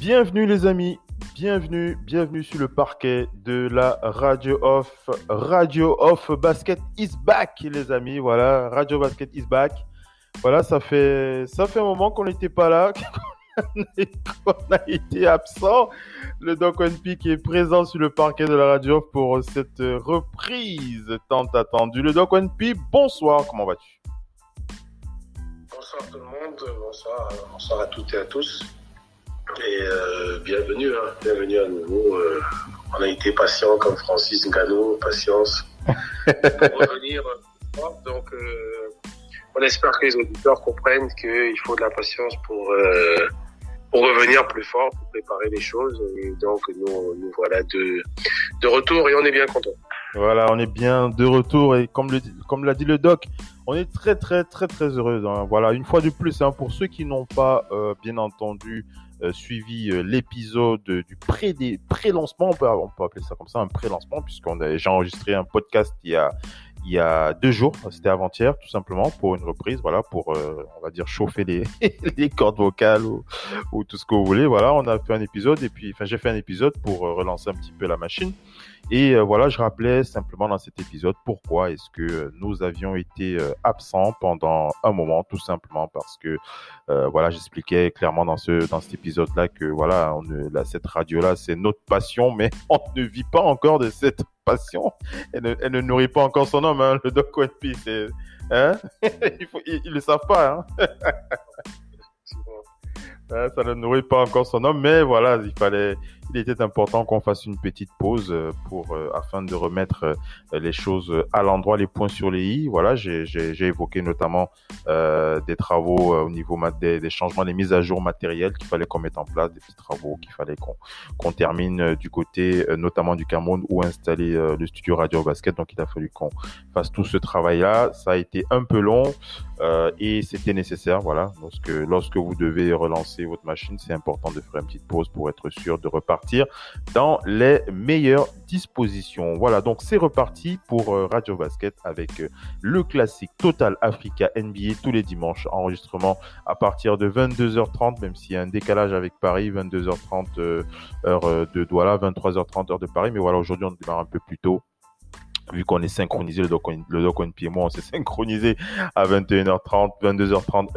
Bienvenue les amis, bienvenue sur le parquet de la Radio Off Basket is back les amis, voilà, Radio Basket is back. Voilà, ça fait un moment qu'on n'était pas là, qu'on a été absent. Le Doc One P qui est présent sur le parquet de la Radio Off pour cette reprise tant attendue. Le Doc One P, bonsoir, comment vas-tu? Bonsoir tout le monde, bonsoir à toutes et à tous. Et bienvenue à nouveau. On a été patient comme Francis Ngannou, patience pour revenir. Donc, on espère que les auditeurs comprennent qu'il faut de la patience pour revenir plus fort, pour préparer les choses. Et donc, nous voilà de retour et on est bien contents. Voilà, on est bien de retour et comme l'a dit le doc, on est très heureux. Hein. Voilà, une fois de plus, hein, pour ceux qui n'ont pas bien entendu suivi l'épisode du pré-lancement, on peut appeler ça comme ça, un pré-lancement, j'ai enregistré un podcast il y a 2 jours, c'était avant-hier tout simplement, pour une reprise, voilà, pour on va dire chauffer les cordes vocales ou tout ce que vous voulez. Voilà, on a fait un épisode j'ai fait un épisode pour relancer un petit peu la machine. Et voilà, je rappelais simplement dans cet épisode pourquoi est-ce que nous avions été absents pendant un moment, tout simplement parce que voilà, j'expliquais clairement dans cet épisode-là que voilà, cette radio-là, c'est notre passion, mais on ne vit pas encore de cette passion. Elle ne nourrit pas encore son homme, hein, le Doc One P, c'est, hein? Ils le savent pas, hein? Ça ne nourrit pas encore son homme, mais voilà, il était important qu'on fasse une petite pause afin de remettre les choses à l'endroit, les points sur les i. Voilà, j'ai évoqué notamment des travaux au niveau des changements, des mises à jour matérielles qu'il fallait qu'on mette en place, des petits travaux qu'il fallait qu'on termine du côté notamment du Cameroun où installer le studio Radio Basket. Donc il a fallu qu'on fasse tout ce travail-là. Ça a été un peu long. Et c'était nécessaire, voilà. Lorsque vous devez relancer votre machine, c'est important de faire une petite pause pour être sûr de repartir dans les meilleures dispositions. Voilà, donc c'est reparti pour Radio Basket avec le classique Total Africa NBA tous les dimanches. Enregistrement à partir de 22h30, même s'il y a un décalage avec Paris, 22h30 heure de Douala, 23h30 heure de Paris. Mais voilà, aujourd'hui on démarre un peu plus tôt. Vu qu'on est synchronisé, le Doc One P et moi, on s'est synchronisé à 21h30, 22h30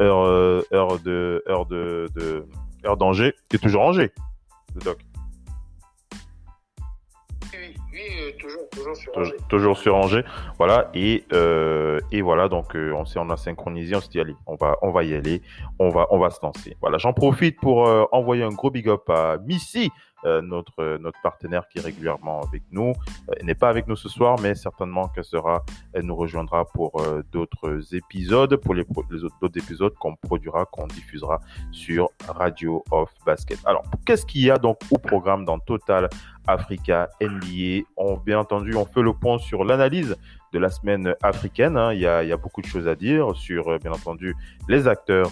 heure d'Angers. T'es toujours Angers, le Doc? Oui, toujours sur Angers. Toujours sur Angers. Voilà, et voilà, donc on a synchronisé, on s'est dit allez, on va y aller, on va se lancer. Voilà, j'en profite pour envoyer un gros big up à Missy. Notre partenaire qui est régulièrement avec nous. Elle n'est pas avec nous ce soir, mais certainement elle nous rejoindra pour d'autres épisodes, pour les d'autres épisodes qu'on produira, qu'on diffusera sur Radio Off Basket. Alors, qu'est-ce qu'il y a donc au programme dans Total Africa NBA? Bien entendu, on fait le point sur l'analyse de la semaine africaine. Hein. Il y a beaucoup de choses à dire sur, bien entendu, les acteurs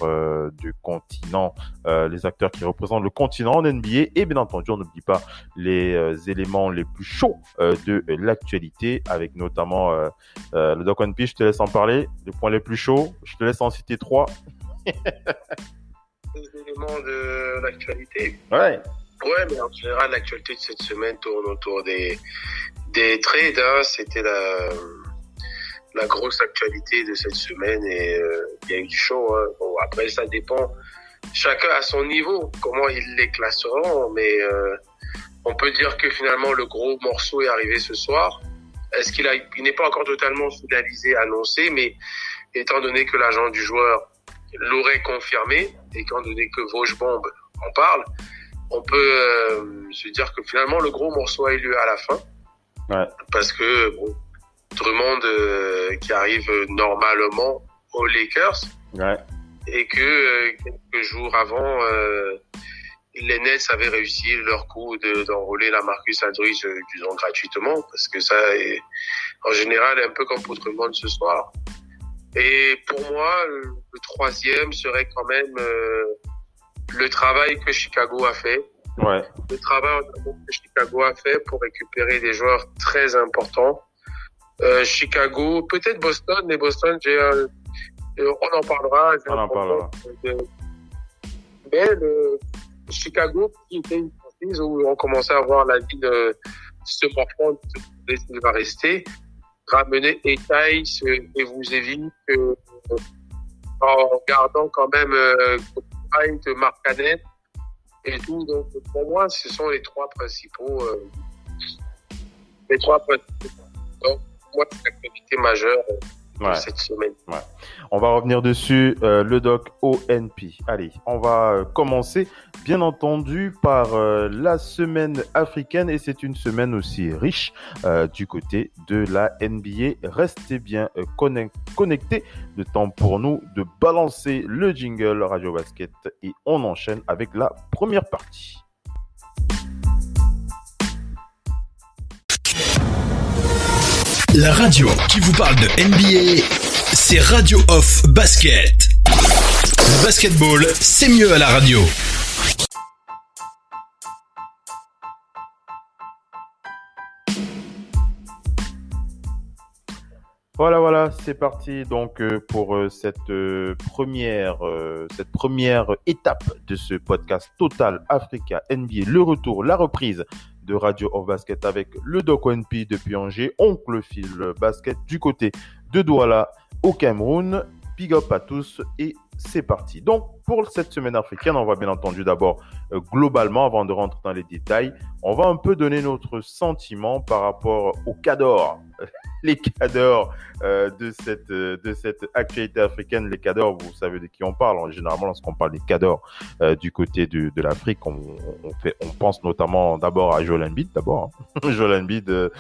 du continent, les acteurs qui représentent le continent en NBA. Et bien entendu, on n'oublie pas les éléments les plus chauds de l'actualité, avec notamment le Doc One P. Je te laisse en parler. Les points les plus chauds, je te laisse en citer 3. Les éléments de l'actualité. Ouais. Ouais, mais en général, l'actualité de cette semaine tourne autour des trades. Hein. C'était la grosse actualité de cette semaine et il y a eu du show. Hein. Bon, après, ça dépend. Chacun à son niveau, comment ils les classeront. Mais on peut dire que finalement, le gros morceau est arrivé ce soir. Est-ce il n'est pas encore totalement finalisé, annoncé, mais étant donné que l'agent du joueur l'aurait confirmé, étant donné que Vosgebomb en parle, on peut se dire que finalement, le gros morceau a eu lieu à la fin. Ouais. Parce que, bon, Drummond qui arrive normalement aux Lakers. Ouais. Et que quelques jours avant, les Nets avaient réussi leur coup d'enrôler la Marcus Aldridge, disons gratuitement, parce que ça est en général un peu comme pour Drummond ce soir. Et pour moi, le troisième serait quand même le travail que Chicago a fait. Ouais. Le travail que Chicago a fait pour récupérer des joueurs très importants. Chicago, peut-être Boston, mais Boston, on en parlera. On en parlera. Mais Chicago, qui était une franchise où on commençait à voir la ville se morfondre, il va rester, ramener Etaille et Vucevic en gardant quand même White, Markkanen et tout. Donc pour moi, ce sont les trois principaux. Donc pour moi, c'est l'activité majeure cette semaine. Ouais. On va revenir dessus, le doc ONP. Allez, on va commencer, bien entendu, par la semaine africaine, et c'est une semaine aussi riche du côté de la NBA. Restez bien connectés. Le temps pour nous de balancer le jingle Radio Basket et on enchaîne avec la première partie. La radio qui vous parle de NBA, c'est Radio Off Basket. Le basketball, c'est mieux à la radio. Voilà, c'est parti donc pour cette première étape de ce podcast Total Africa NBA, le retour, la reprise de Radio Off Basket avec le Doc ONP depuis Angers, Oncle Phil Basket du côté de Douala au Cameroun. Big up à tous et c'est parti. Donc pour cette semaine africaine, on va bien entendu d'abord globalement, avant de rentrer dans les détails, on va un peu donner notre sentiment par rapport aux cadors. Les cadors de cette actualité africaine. Les cadors, vous savez de qui on parle. Généralement, lorsqu'on parle des cadors du côté de l'Afrique, on pense notamment d'abord à Joel Embiid. Joel Embiid,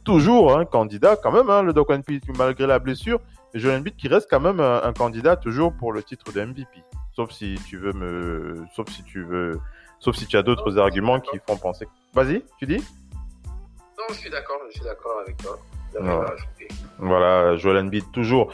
toujours candidat quand même. Le Doc ONP, malgré la blessure, Joel Embiid qui reste quand même un candidat toujours pour le titre de MVP. Sauf si tu as d'autres arguments qui font penser. Vas-y, tu dis? Non, je suis d'accord avec toi. Voilà, Joel Embiid toujours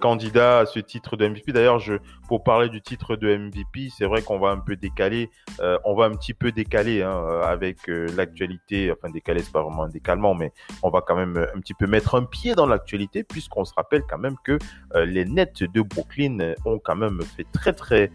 candidat à ce titre de MVP. D'ailleurs, pour parler du titre de MVP, c'est vrai qu'on va un peu décaler, un petit peu décaler avec l'actualité. Enfin, décaler, c'est pas vraiment un décalement, mais on va quand même un petit peu mettre un pied dans l'actualité, puisqu'on se rappelle quand même que les Nets de Brooklyn ont quand même fait très très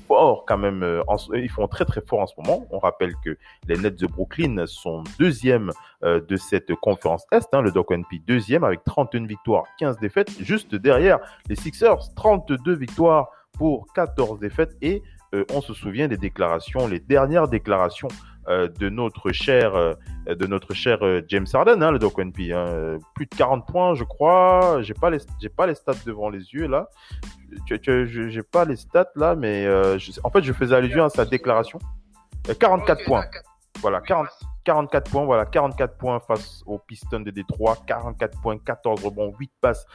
fort quand même. Ils font très très fort en ce moment. On rappelle que les Nets de Brooklyn sont deuxième de cette conférence Est, le Doc ONP deuxième avec 31 victoires, 15 défaites, juste derrière les Sixers, 32 victoires pour 14 défaites et on se souvient des dernières déclarations de notre cher James Harden, le Doc ONP, plus de 40 points je crois, j'ai pas les stats devant les yeux là, j'ai pas les stats là, mais en fait je faisais allusion à sa déclaration, 44 points. Voilà, 44 points, voilà, 44 points face aux Pistons de Détroit, 44 points, 14 rebonds, 8 passes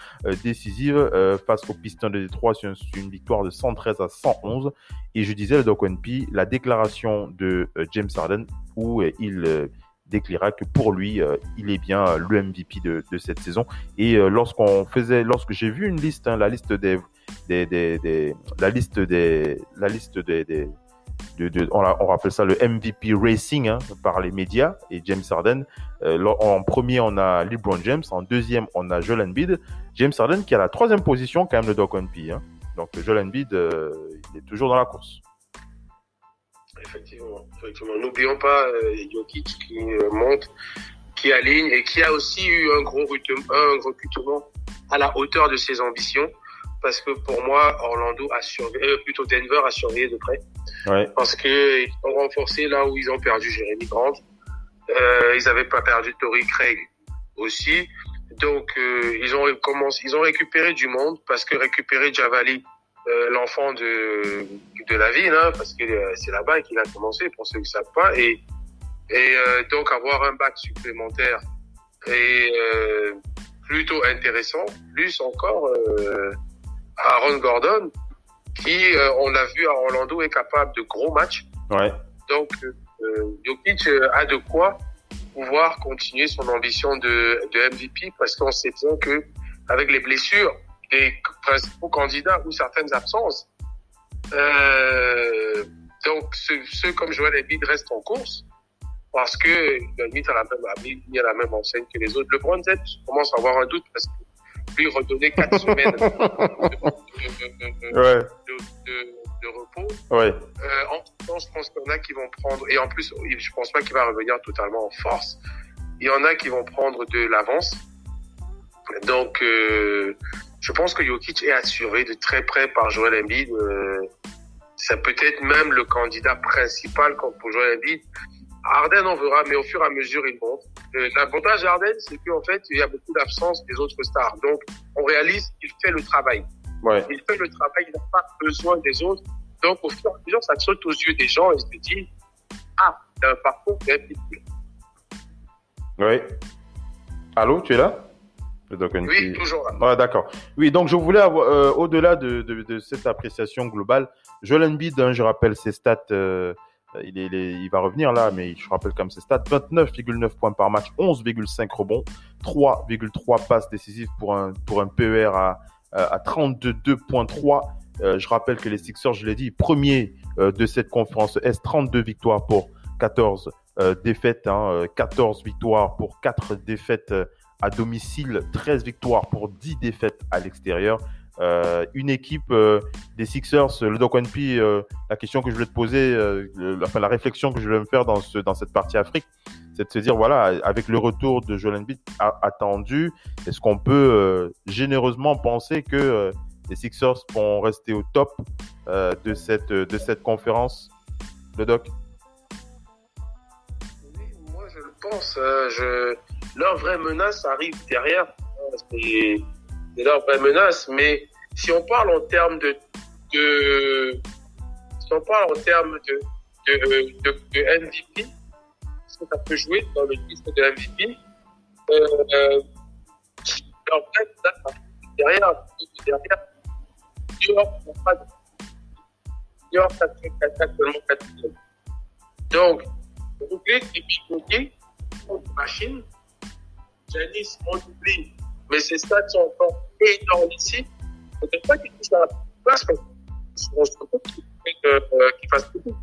décisives face aux Pistons de Détroit sur une victoire de 113 à 111. Et je disais, le Doc ONP, la déclaration de James Harden où il déclara que pour lui, il est bien le MVP de cette saison. Et lorsque j'ai vu une liste, la liste on rappelle ça le MVP Racing par les médias et James Harden. En premier, on a LeBron James. En deuxième, on a Joel Embiid. James Harden qui a la troisième position quand même le Doc ONP. Donc Joel Embiid, il est toujours dans la course. Effectivement. N'oublions pas Jokic qui monte, qui aligne et qui a aussi eu un gros recrutement à la hauteur de ses ambitions. Parce que pour moi, Denver a surveillé de près. Ouais. Parce que ils ont renforcé là où ils ont perdu Jeremy Grant. Ils avaient pas perdu Torrey Craig aussi. Donc, ils ont récupéré du monde parce que récupérer Javali, l'enfant de la ville, parce que c'est là-bas qu'il a commencé pour ceux qui savent pas. Et donc avoir un bac supplémentaire est plutôt intéressant. Plus encore, Aaron Gordon, qui, on l'a vu à Orlando, est capable de gros matchs. Ouais. Donc, Jokic a de quoi pouvoir continuer son ambition de MVP parce qu'on sait bien que avec les blessures des principaux candidats ou certaines absences, donc ceux comme Joel Embiid restent en course parce que Embiid a la même enseigne que les autres. LeBron James commence à avoir un doute parce que lui redonner 4 semaines de repos. Ouais. En tout temps, je pense qu'il y en a qui vont prendre, et en plus, je pense pas qu'il va revenir totalement en force. Il y en a qui vont prendre de l'avance. Donc, je pense que Jokic est assuré de très près par Joel Embiid. Ça peut être même le candidat principal pour Joel Embiid. Harden, on verra, mais au fur et à mesure, il monte. L'avantage d'Harden, c'est qu'en fait, il y a beaucoup d'absence des autres stars. Donc, on réalise qu'il fait le travail. Ouais. Il fait le travail, il n'a pas besoin des autres. Donc, au fur et à mesure, ça saute aux yeux des gens et se dit, il y a un parcours MVP. Oui. Allô, tu es là? Oui, toujours là. Ouais, d'accord. Oui, donc je voulais avoir, au-delà de cette appréciation globale, Joel Embiid, je rappelle ses stats, il va revenir là, mais je rappelle comme ses stats, 29,9 points par match, 11,5 rebonds, 3,3 passes décisives pour un PER à 32,3. Je rappelle que les Sixers, je l'ai dit, premier de cette conférence Est, 32 victoires pour 14 défaites, 14 victoires pour 4 défaites à domicile, 13 victoires pour 10 défaites à l'extérieur. Une équipe des Sixers, le Doc One P, la question que je voulais te poser, la réflexion que je voulais me faire dans cette partie Afrique, c'est de se dire, voilà, avec le retour de Joel Embiid attendu, est-ce qu'on peut généreusement penser que les Sixers vont rester au top de cette conférence, le Doc? Oui, moi je le pense. Leur vraie menace arrive derrière. C'est leur vraie menace. Mais si on parle en termes de MVP, est-ce que ça peut jouer dans le titre de MVP? Leur vraie menace arrive derrière. New York n'a pas de. New York a actuellement 4 millions. Donc, Brooklyn et Milwaukee sont une machine. Giannis, on oublie, mais ses stats sont encore énormes ici. On ne peut pas qu'il touche à la place parce qu'on se retrouve qu'il fasse beaucoup.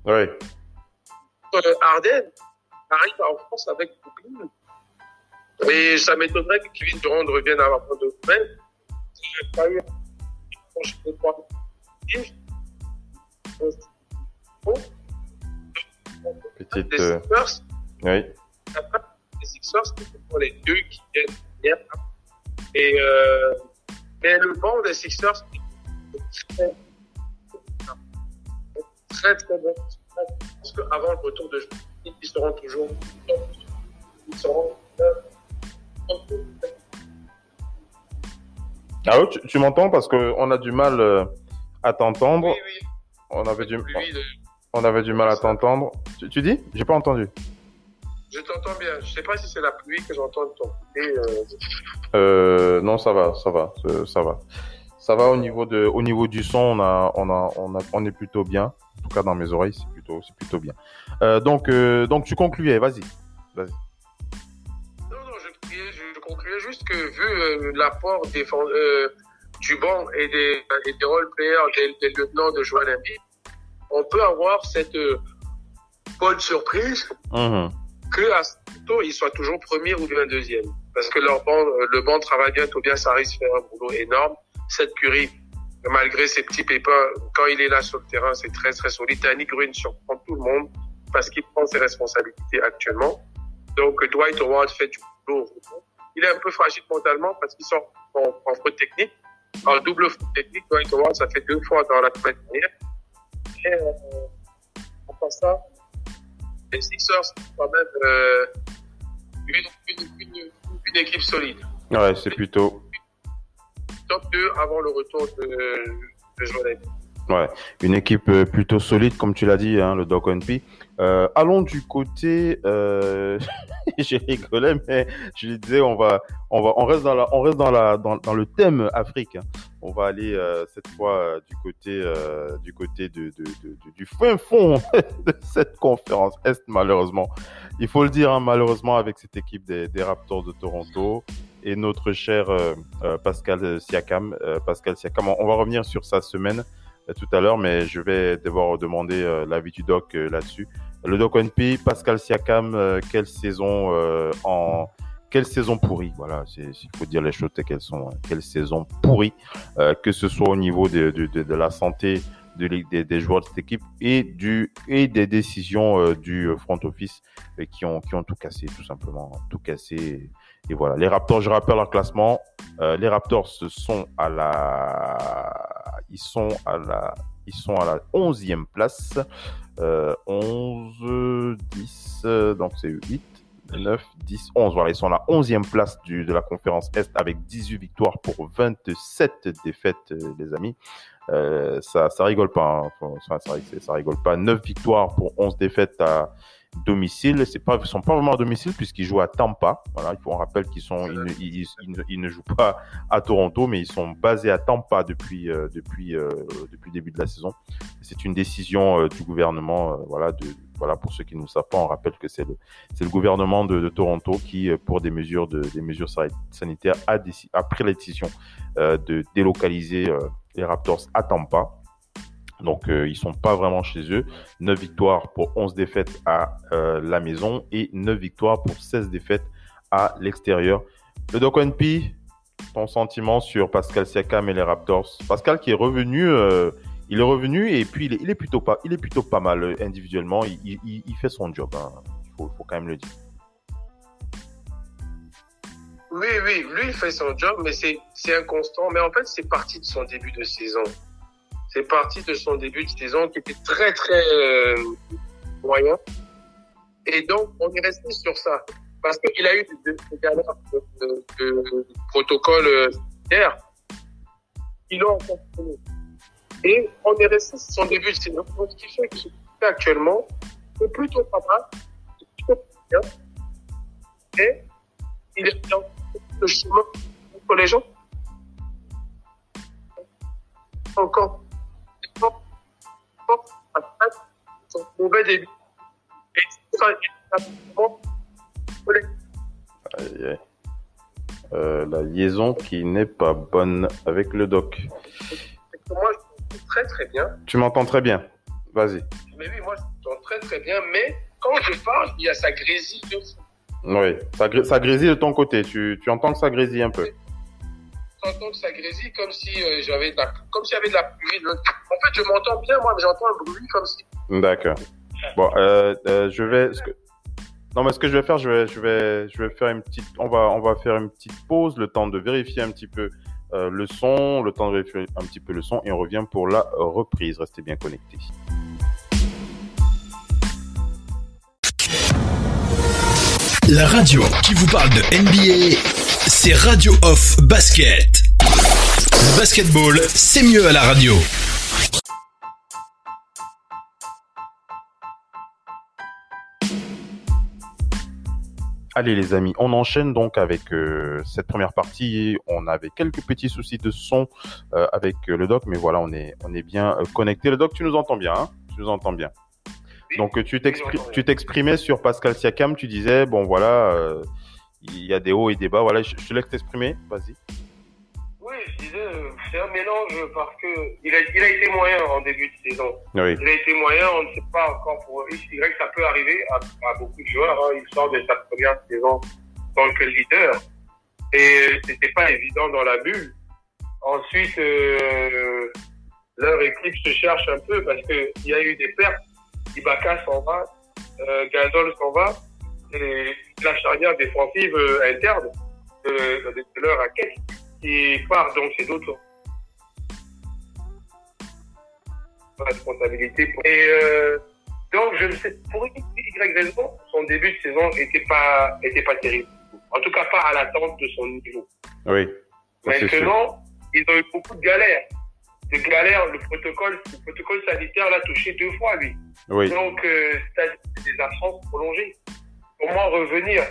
Oui. Harden arrive en France avec Brooklyn. Et ça m'étonnerait que Kevin Durant revienne à la fin de semaine. J'ai pas eu de 3 petite. Les Sixers. Oui. Après, les Sixers, ce sont les deux qui viennent hier. Et mais le banc des Sixers est très très bon. Parce qu'avant le retour de jeu, ils seront toujours. Ils seront. Allô, tu m'entends parce qu'on a du mal à t'entendre. Oui, oui. On avait du mal à t'entendre. Tu dis? J'ai pas entendu. Je t'entends bien. Je sais pas si c'est la pluie que j'entends de ton côté. Non, ça va. Ça va au niveau du son, on est plutôt bien. En tout cas, dans mes oreilles, c'est plutôt bien. Donc tu concluais, vas-y. Non, je concluais juste que vu l'apport du banc et des role-players, des lieutenants de Joel Embiid, on peut avoir cette bonne surprise que à ce tôt, ils soient toujours premier ou bien deuxième. Parce que le banc travaille bien, Tobias Harris fait un boulot énorme. Seth Curry, malgré ses petits pépins, quand il est là sur le terrain, c'est très très solide. Danny Green surprend tout le monde parce qu'il prend ses responsabilités actuellement. Donc Dwight Howard fait du boulot. Il est un peu fragile mentalement parce qu'il sort en faute technique. En double faute technique, Dwight Howard, ça fait 2 fois dans la semaine dernière. Et en passant, les Sixers sont quand même une équipe solide. Ouais, c'est plutôt top 2 avant le retour de Joel Embiid. Ouais, une équipe plutôt solide, comme tu l'as dit, le Doc One P. Allons du côté, j'ai rigolé, mais je lui disais, on reste dans le thème Afrique. On va aller cette fois du côté du fin fond de cette conférence Est, malheureusement. Il faut le dire, malheureusement, avec cette équipe des Raptors de Toronto et notre cher Pascal Siakam. On va revenir sur sa semaine tout à l'heure, mais je vais devoir demander l'avis du doc là-dessus. Le doc One P, Pascal Siakam, quelle saison quelle saison pourrie. Voilà, il faut dire les choses telles qu'elles sont. Hein. Quelle saison pourrie, que ce soit au niveau de la santé des joueurs de cette équipe et des décisions du front office qui ont tout cassé, tout simplement, tout cassé. Et voilà, les Raptors, je rappelle leur classement. Les Raptors ils sont à la 11e place. 11, 10, donc c'est 8, 9, 10, 11. Voilà, ils sont à la 11e place de la conférence Est avec 18 victoires pour 27 défaites, les amis. Ça rigole pas. Hein. Ça rigole pas. 9 victoires pour 11 défaites à domicile. Ils sont pas vraiment à domicile puisqu'ils jouent à Tampa. Voilà, on rappelle ils ne jouent pas à Toronto, mais ils sont basés à Tampa depuis le début de la saison. C'est une décision du gouvernement. Voilà, pour ceux qui ne le savent pas, on rappelle que c'est le gouvernement de Toronto qui, pour des mesures sanitaires, a pris la décision de délocaliser les Raptors à Tampa. Donc, ils sont pas vraiment chez eux. 9 victoires pour 11 défaites à la maison et 9 victoires pour 16 défaites à l'extérieur. Le Doc NP, ton sentiment sur Pascal Siakam et les Raptors? Pascal qui est revenu, il est revenu et puis il est plutôt pas mal individuellement. Il fait son job. Hein. Faut quand même le dire. Oui, lui il fait son job, mais c'est inconstant. Mais en fait, c'est parti de son début de saison. C'est parti de son début de saison qui était très, très moyen. Et donc, on est resté sur ça. Parce qu'il a eu des galères de protocole sanitaire qui l'ont accompagné. Et on est resté sur son début de saison. Donc, ce qui fait que ce qu'il fait actuellement, c'est plutôt pas mal. C'est plutôt bien. Et il est dans le chemin pour les gens. Encore. Son mauvais début. Et ça, la liaison qui n'est pas bonne avec le doc. Moi, je m'entends très très bien. Tu m'entends très bien. Vas-y. Mais oui, moi, je m'entends très très bien. Mais quand je parle, il y a ça grésille de fou. Oui, ça grésille de ton côté. Tu entends que ça grésille un peu. J'entends que ça grésille comme si j'avais comme s'il y avait de la pluie. En fait, je m'entends bien, moi, mais j'entends un bruit comme si. D'accord. Bon, je vais. Non, mais ce que je vais faire, je vais faire une petite. On va faire une petite pause, le temps de vérifier un petit peu le son, et on revient pour la reprise. Restez bien connectés. La radio qui vous parle de NBA, c'est Radio Off Basket. Le basketball, c'est mieux à la radio. Allez les amis, on enchaîne donc avec cette première partie. On avait quelques petits soucis de son avec le doc, mais voilà, on est bien connecté. Le doc, tu nous entends bien, hein? Tu nous entends bien. Donc tu t'exprimais sur Pascal Siakam, tu disais bon voilà, il y a des hauts et des bas. Voilà, je te laisse t'exprimer, vas-y. Oui, je disais c'est un mélange parce que il a été moyen en début de saison. Oui. Il a été moyen, on ne sait pas encore pour X, Y, ça peut arriver à beaucoup de joueurs. Hein. Il sort de sa première saison en tant que leader et c'était pas évident dans la bulle. Ensuite, leur équipe se cherche un peu parce que il y a eu des pertes. Ibaka s'en va, Gasol s'en va, et la charnière défensive interne de leur raquette qui part, donc c'est d'autres responsabilités. Et donc je ne sais pour Y raison, son début de saison était pas terrible. En tout cas pas à l'attente de son niveau. Oui. Maintenant, ils ont eu beaucoup de galères. Le protocole sanitaire l'a touché 2 fois, lui. Oui. Donc, c'est des absences prolongées. Comment revenir?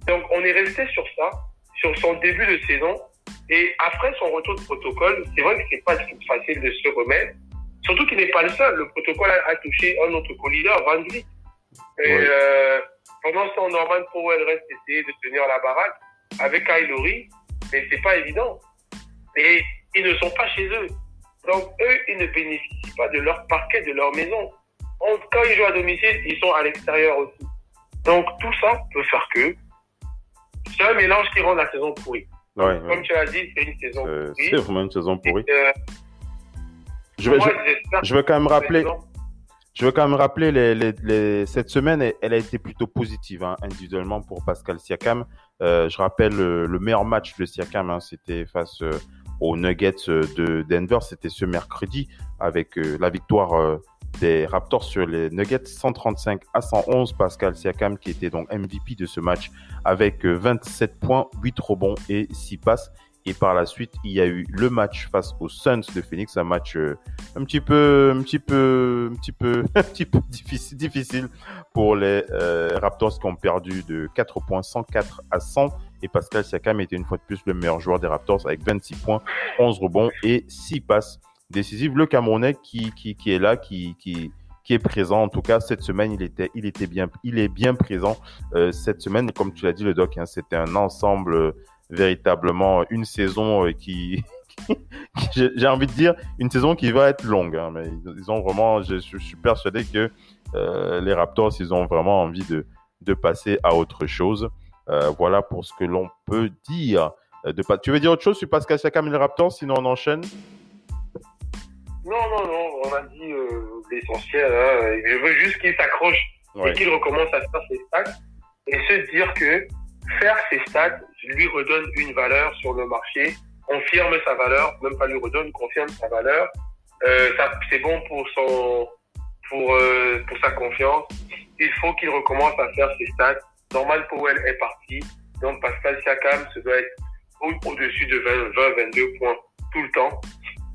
Donc, on est resté sur ça, sur son début de saison. Et après son retour de protocole, c'est vrai que c'est pas facile de se remettre. Surtout qu'il n'est pas le seul. Le protocole a touché un autre co-leader, Van Vliet. Et Oui. pendant ce temps, Norman Powell reste essayer de tenir la baraque avec Kyle Lowry, mais c'est pas évident. Et ils ne sont pas chez eux. Donc, eux, ils ne bénéficient pas de leur parquet, de leur maison. Quand ils jouent à domicile, ils sont à l'extérieur aussi. Donc, tout ça peut faire que c'est un mélange qui rend la saison pourrie. Ouais, Comme tu l'as dit, c'est une saison pourrie. C'est vraiment une saison pourrie. Je veux quand même rappeler cette semaine, elle a été plutôt positive individuellement pour Pascal Siakam. Je rappelle le meilleur match de Siakam, c'était face aux Nuggets de Denver. C'était ce mercredi avec la victoire des Raptors sur les Nuggets 135-111. Pascal Siakam qui était donc MVP de ce match avec 27 points, 8 rebonds et 6 passes. Et par la suite, il y a eu le match face aux Suns de Phoenix, un match un petit peu difficile pour les Raptors qui ont perdu de 4 points, 104-100. Et Pascal Siakam était une fois de plus le meilleur joueur des Raptors avec 26 points, 11 rebonds et 6 passes décisives. Le Camerounais qui est là, qui est présent. En tout cas, cette semaine, il est bien présent cette semaine. Comme tu l'as dit, le doc, c'était un ensemble véritablement une saison qui j'ai envie de dire une saison qui va être longue, mais ils ont vraiment, je suis persuadé que les Raptors, ils ont vraiment envie de passer à autre chose. Voilà pour ce que l'on peut dire. Tu veux dire autre chose sur Pascal Siakam et les Raptors, sinon on enchaîne? Non, on a dit l'essentiel. Je veux juste qu'il s'accroche et qu'il recommence à faire ses stats et se dire que faire ses stats lui redonne une valeur sur le marché, confirme sa valeur, même pas lui redonne, confirme sa valeur. Ça, c'est bon pour sa confiance. Il faut qu'il recommence à faire ses stats. Norman Powell est parti, donc Pascal Siakam se doit être au-dessus de 20-22 points tout le temps.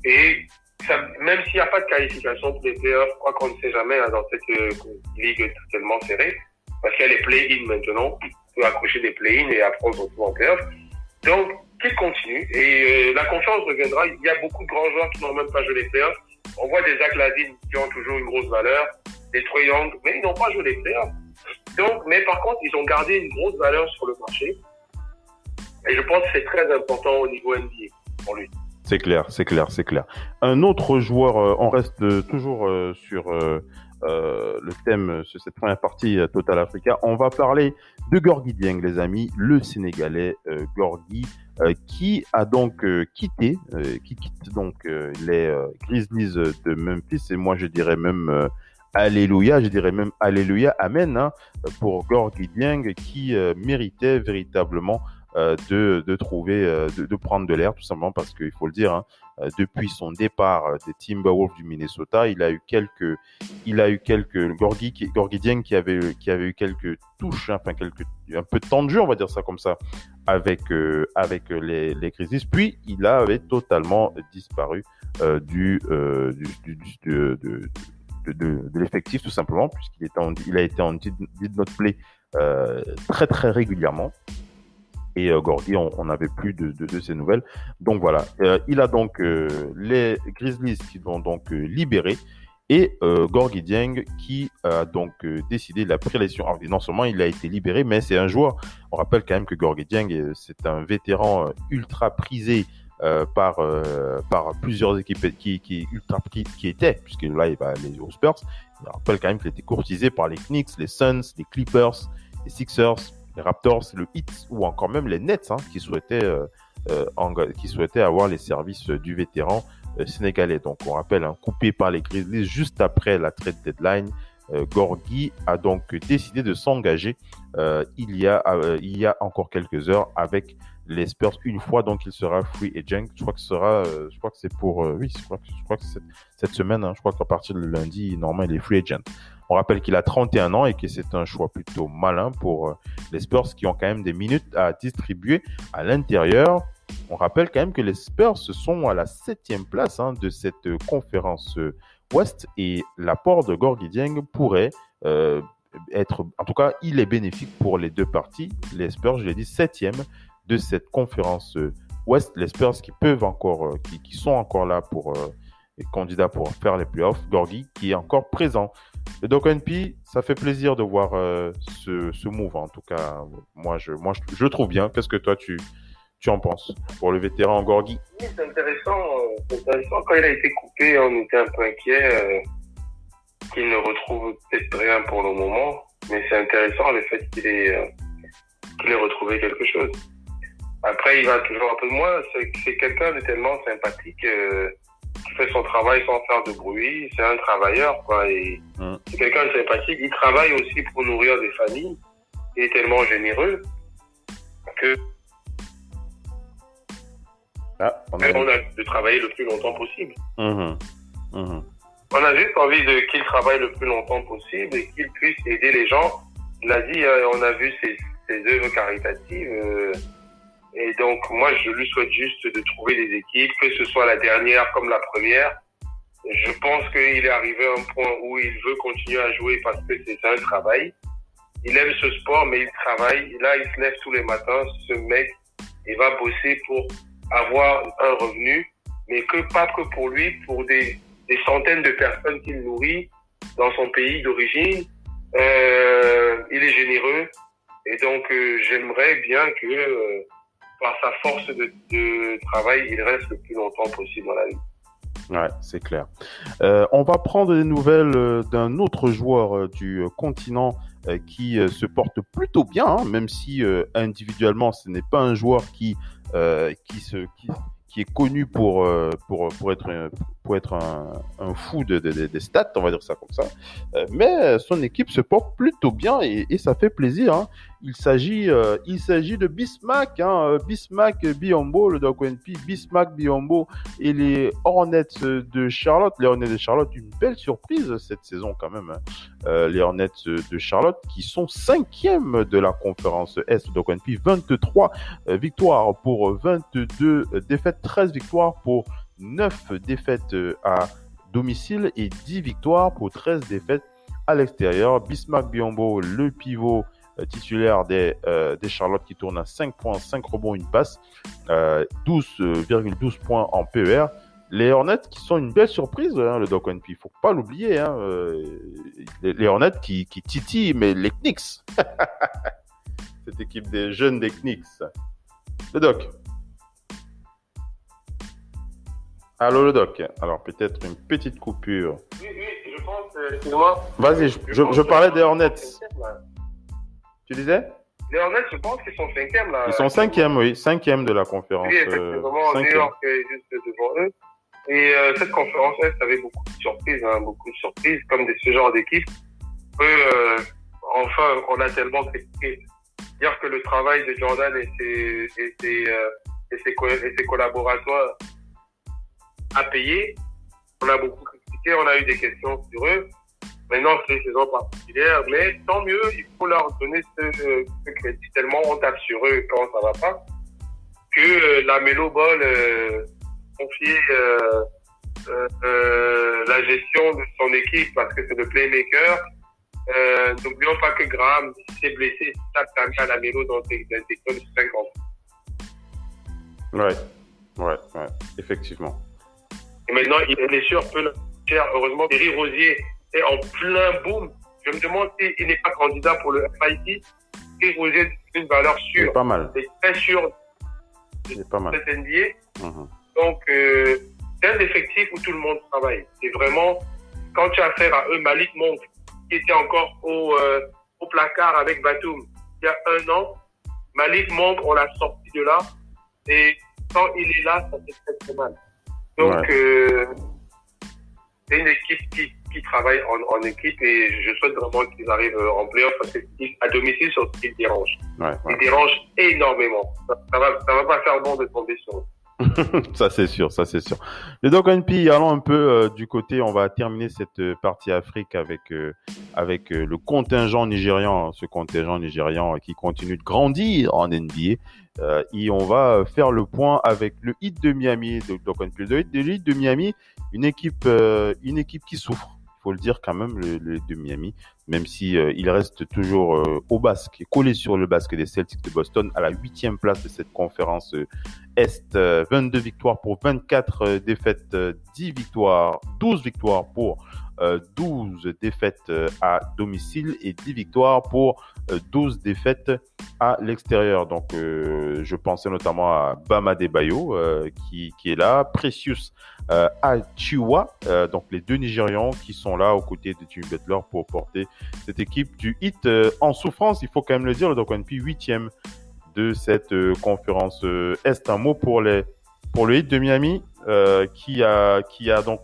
Et ça, même s'il n'y a pas de qualification pour les playoffs, je crois qu'on ne sait jamais dans cette ligue tellement serrée, parce qu'il y a les play-in maintenant. On peut accrocher des play-in et après on se retrouve en playoff. Donc, qu'il continue. Et la confiance reviendra. Il y a beaucoup de grands joueurs qui n'ont même pas joué les playoffs. On voit des Zach LaVine qui ont toujours une grosse valeur, des Trae Young, mais ils n'ont pas joué les playoffs. Donc, mais par contre, ils ont gardé une grosse valeur sur le marché. Et je pense que c'est très important au niveau NBA pour lui. C'est clair. Un autre joueur, on reste toujours sur le thème, sur cette première partie Total Africa. On va parler de Gorgui Dieng, les amis, le Sénégalais Gorgui, qui a donc quitte donc les Grizzlies de Memphis. Et moi, je dirais même Alléluia, Amen, pour Gorgui Dieng qui méritait véritablement de trouver, de prendre de l'air, tout simplement parce qu'il faut le dire, depuis son départ des Timberwolves du Minnesota, il a eu quelques Gorgui Dieng qui avait eu quelques touches, un peu de temps de jeu, on va dire ça comme ça, avec les Grizzlies, puis il avait totalement disparu de l'effectif, tout simplement, puisqu'il a été en did not play très très régulièrement. Et Gorgui, on n'avait plus de ses nouvelles. Donc voilà, il a donc les Grizzlies qui vont donc libérer et Gorgui Dieng qui a donc décidé de la préléction. Alors, non seulement il a été libéré, mais c'est un joueur. On rappelle quand même que Gorgui Dieng, c'est un vétéran ultra prisé par plusieurs équipes qui étaient, puisque là il va aller aux Spurs. On rappelle quand même qu'il était courtisé par les Knicks, les Suns, les Clippers, les Sixers, les Raptors, le Heat ou encore même les Nets qui souhaitaient avoir les services du vétéran sénégalais. Donc on rappelle, coupé par les Grizzlies juste après la trade deadline, Gorgui a donc décidé de s'engager il y a encore quelques heures avec les Spurs, une fois donc il sera free agent. Je crois que c'est pour je crois que c'est cette semaine, je crois qu'à partir de lundi normalement il est free agent. On rappelle qu'il a 31 ans et que c'est un choix plutôt malin pour les Spurs qui ont quand même des minutes à distribuer à l'intérieur. On rappelle quand même que les Spurs sont à la 7e place de cette conférence Ouest et l'apport de Gorgui Dieng pourrait être, en tout cas, il est bénéfique pour les deux parties. Les Spurs, je l'ai dit, 7e de cette conférence Ouest. Les Spurs qui peuvent encore, qui sont encore là pour les candidats pour faire les playoffs. Gorgui qui est encore présent. Et donc NP, ça fait plaisir de voir ce move. En tout cas, moi je trouve bien. Qu'est-ce que toi tu en penses pour le vétéran Gorgui? Oui, c'est intéressant. Quand il a été coupé, on était un peu inquiet qu'il ne retrouve peut-être rien pour le moment. Mais c'est intéressant le fait qu'il ait retrouvé quelque chose. Après, il va toujours un peu moins. C'est quelqu'un de tellement sympathique qui fait son travail sans faire de bruit. C'est un travailleur, quoi. Et c'est quelqu'un de sympathique. Il travaille aussi pour nourrir des familles. Il est tellement généreux que on a de travailler le plus longtemps possible. On a juste envie qu'il travaille le plus longtemps possible et qu'il puisse aider les gens. Il a dit, on a vu ses œuvres caritatives. Et donc, moi, je lui souhaite juste de trouver des équipes, que ce soit la dernière comme la première. Je pense qu'il est arrivé à un point où il veut continuer à jouer parce que c'est un travail. Il aime ce sport, mais il travaille. Là, il se lève tous les matins. Ce mec, il va bosser pour avoir un revenu, mais pas que pour lui, pour des centaines de personnes qu'il nourrit dans son pays d'origine. Il est généreux. Et donc, j'aimerais bien que, par sa force de travail, il reste le plus longtemps possible dans la vie. Ouais, c'est clair. On va prendre des nouvelles d'un autre joueur du continent qui se porte plutôt bien, hein, même si individuellement, ce n'est pas un joueur qui est connu pour être un fou des stats, on va dire ça comme ça. Mais son équipe se porte plutôt bien et ça fait plaisir, hein. Il s'agit de Bismack, hein, Bismack Biyombo, le Dog NP, Bismack Biyombo et les Hornets de Charlotte. Les Hornets de Charlotte, une belle surprise cette saison quand même, hein. Les Hornets de Charlotte qui sont 5e de la conférence Est, Dog NP, 23 victoires pour 22 défaites, 13 victoires pour 9 défaites à domicile et 10 victoires pour 13 défaites à l'extérieur. Bismack Biyombo, le pivot titulaire des Charlotte qui tourne à 5 points, 5 rebonds, une passe, 12,12 points en PER. Les Hornets qui sont une belle surprise, hein, le Doc NP, il faut pas l'oublier, hein, les Hornets qui titillent, mais les Knicks. Cette équipe des jeunes des Knicks. Le Doc. Allô le Doc. Alors peut-être une petite coupure. Oui, je pense, excuse-moi. Vas-y, je parlais des Hornets. Tu disais? Les Hornets, je pense qu'ils sont 5e là. Ils sont 5e, oui, 5e de la conférence. Oui, effectivement, New York est juste devant eux. Et cette conférence Est avait beaucoup de surprises, comme ce genre d'équipe. Enfin, on a tellement critiqué. Dire que le travail de Jordan et ses collaborateurs a payé. On a beaucoup critiqué, on a eu des questions sur eux. Maintenant, c'est une saison particulière, mais tant mieux, il faut leur donner ce crédit. Tellement on tape sur eux quand ça va pas, que la Melo Ball confier la gestion de son équipe parce que c'est le playmaker. N'oublions pas que Graham s'est blessé, ça permet à la Melo dans des clubs de 5 ans. Ouais, effectivement. Et maintenant, il est blessure peu cher. Heureusement, Terry Rozier est en plein boom. Je me demande s'il n'est pas candidat pour le FIT. Terry Rozier est une valeur sûre. C'est pas mal. C'est très sûr. C'est pas mal. Cette NBA. Donc, c'est un effectif où tout le monde travaille. C'est vraiment, quand tu as affaire à eux, Malik Monk, qui était encore au placard avec Batum il y a 1 an, Malik Monk, on l'a sorti de là. Et quand il est là, ça fait très très mal. Donc, c'est une équipe qui travaille en équipe et je souhaite vraiment qu'ils arrivent en playoff parce qu'à domicile, surtout, ils dérangent. Ils dérangent énormément. Ça va pas faire bon de tomber sur eux. Ça c'est sûr. Les Dog NP, allons un peu du côté, on va terminer cette partie Afrique avec le contingent nigérian, ce contingent nigérian qui continue de grandir en NBA. Et on va faire le point avec le Heat de Miami, le Heat de Miami, une équipe qui souffre. Il faut le dire quand même, le Heat de Miami, même si il reste toujours au basque, collé sur le basque des Celtics de Boston, à la 8e place de cette conférence Est, 22 victoires pour 24 défaites, 12 victoires pour 12 défaites à domicile et 10 victoires pour 12 défaites à l'extérieur. Donc, je pensais notamment à Bam Adebayo qui est là, Precious Achiuwa, donc les deux Nigérians qui sont là aux côtés de Jimmy Butler pour porter cette équipe du Heat en souffrance, il faut quand même le dire. Donc, on est 8e de cette conférence Est. Un mot pour le Heat de Miami qui a donc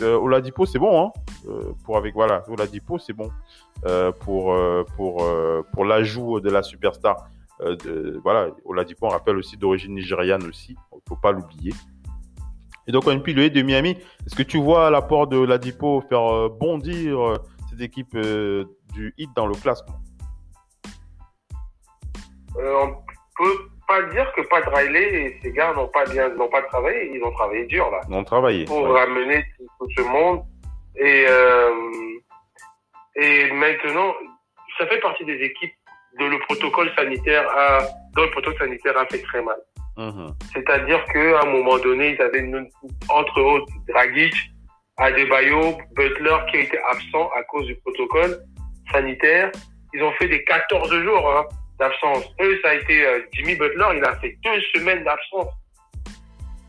Oladipo, c'est bon, hein, Oladipo, c'est bon pour l'ajout de la superstar. Oladipo, on rappelle aussi d'origine nigériane aussi, il faut pas l'oublier. Et donc, le Heat de Miami, est-ce que tu vois l'apport de Oladipo faire bondir cette équipe du Heat dans le classement? On peut pas dire que Pat Riley et ces gars n'ont pas travaillé. Ils ont travaillé dur là. Ils ont travaillé pour ramener tout ce monde et maintenant ça fait partie des équipes dont le protocole sanitaire a fait très mal. C'est-à-dire que à un moment donné, ils avaient entre autres Dragic, Adebayo, Butler qui a été absent à cause du protocole sanitaire. Ils ont fait des 14 jours d'absence. Eux, ça a été Jimmy Butler, il a fait 2 semaines d'absence.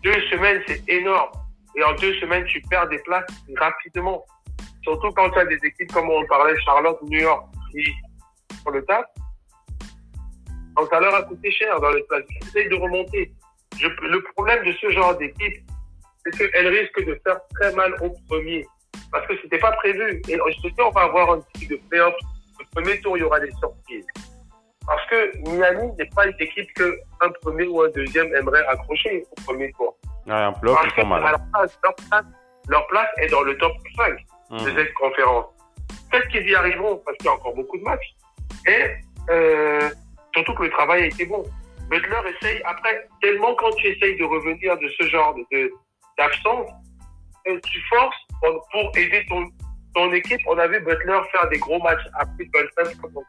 2 semaines, c'est énorme. Et en 2 semaines, tu perds des places rapidement. Surtout quand tu as des équipes comme on parlait, Charlotte, New York, qui font le taf. Donc ça leur a coûté cher dans les places. Ils essayent de remonter. Le problème de ce genre d'équipe, c'est qu'elle risque de faire très mal au premier. Parce que c'était pas prévu. Et je te dis, on va avoir un petit de play-off. Le premier tour, il y aura des surprises. Parce que Miami n'est pas une équipe qu'un premier ou un deuxième aimerait accrocher au premier tour. Ouais, un play-off, ils font mal. Leur place est dans le top 5 de cette conférence. Peut-être qu'ils y arriveront parce qu'il y a encore beaucoup de matchs. Et surtout que le travail a été bon. Butler essaye, après, tellement quand tu essayes de revenir de ce genre d'absence, tu forces pour aider ton équipe. On a vu Butler faire des gros matchs à plus de 25 points.